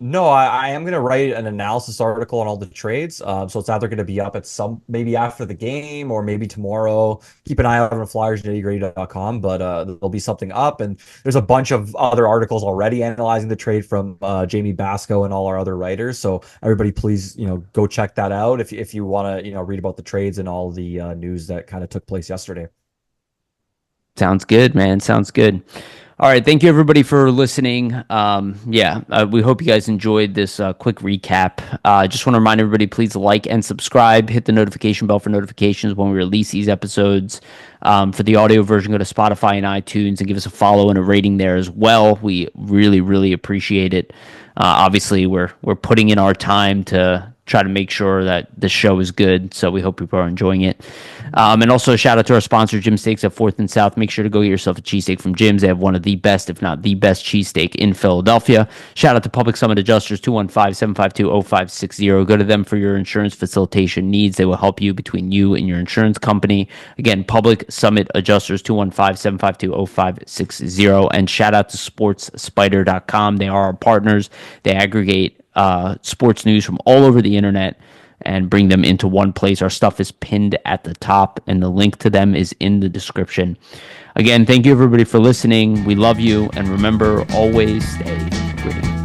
No, I am going to write an analysis article on all the trades. So it's either going to be up at maybe after the game or maybe tomorrow. Keep an eye out on flyersnittygritty.com, but there'll be something up. And there's a bunch of other articles already analyzing the trade from Jamie Basco and all our other writers. So everybody, please, go check that out if you want to, read about the trades and all the news that kind of took place yesterday. Sounds good, man. Sounds good. All right. Thank you, everybody, for listening. We hope you guys enjoyed this quick recap. Just want to remind everybody, please like and subscribe. Hit the notification bell for notifications when we release these episodes. For the audio version, go to Spotify and iTunes and give us a follow and a rating there as well. We really, really appreciate it. Obviously, we're putting in our time to try to make sure that the show is good. So we hope people are enjoying it. And also a shout out to our sponsor, Jim Steaks at 4th and South. Make sure to go get yourself a cheesesteak from Jim's. They have one of the best, if not the best, cheesesteak in Philadelphia. Shout out to Public Summit Adjusters, 215-752-0560. Go to them for your insurance facilitation needs. They will help you between you and your insurance company. Again, Public Summit Adjusters, 215-752-0560. And shout out to SportsSpider.com. They are our partners. They aggregate sports news from all over the internet and bring them into one place. Our stuff is pinned at the top, and the link to them is in the description. Again, thank you everybody for listening. We love you, and remember, always stay gritty.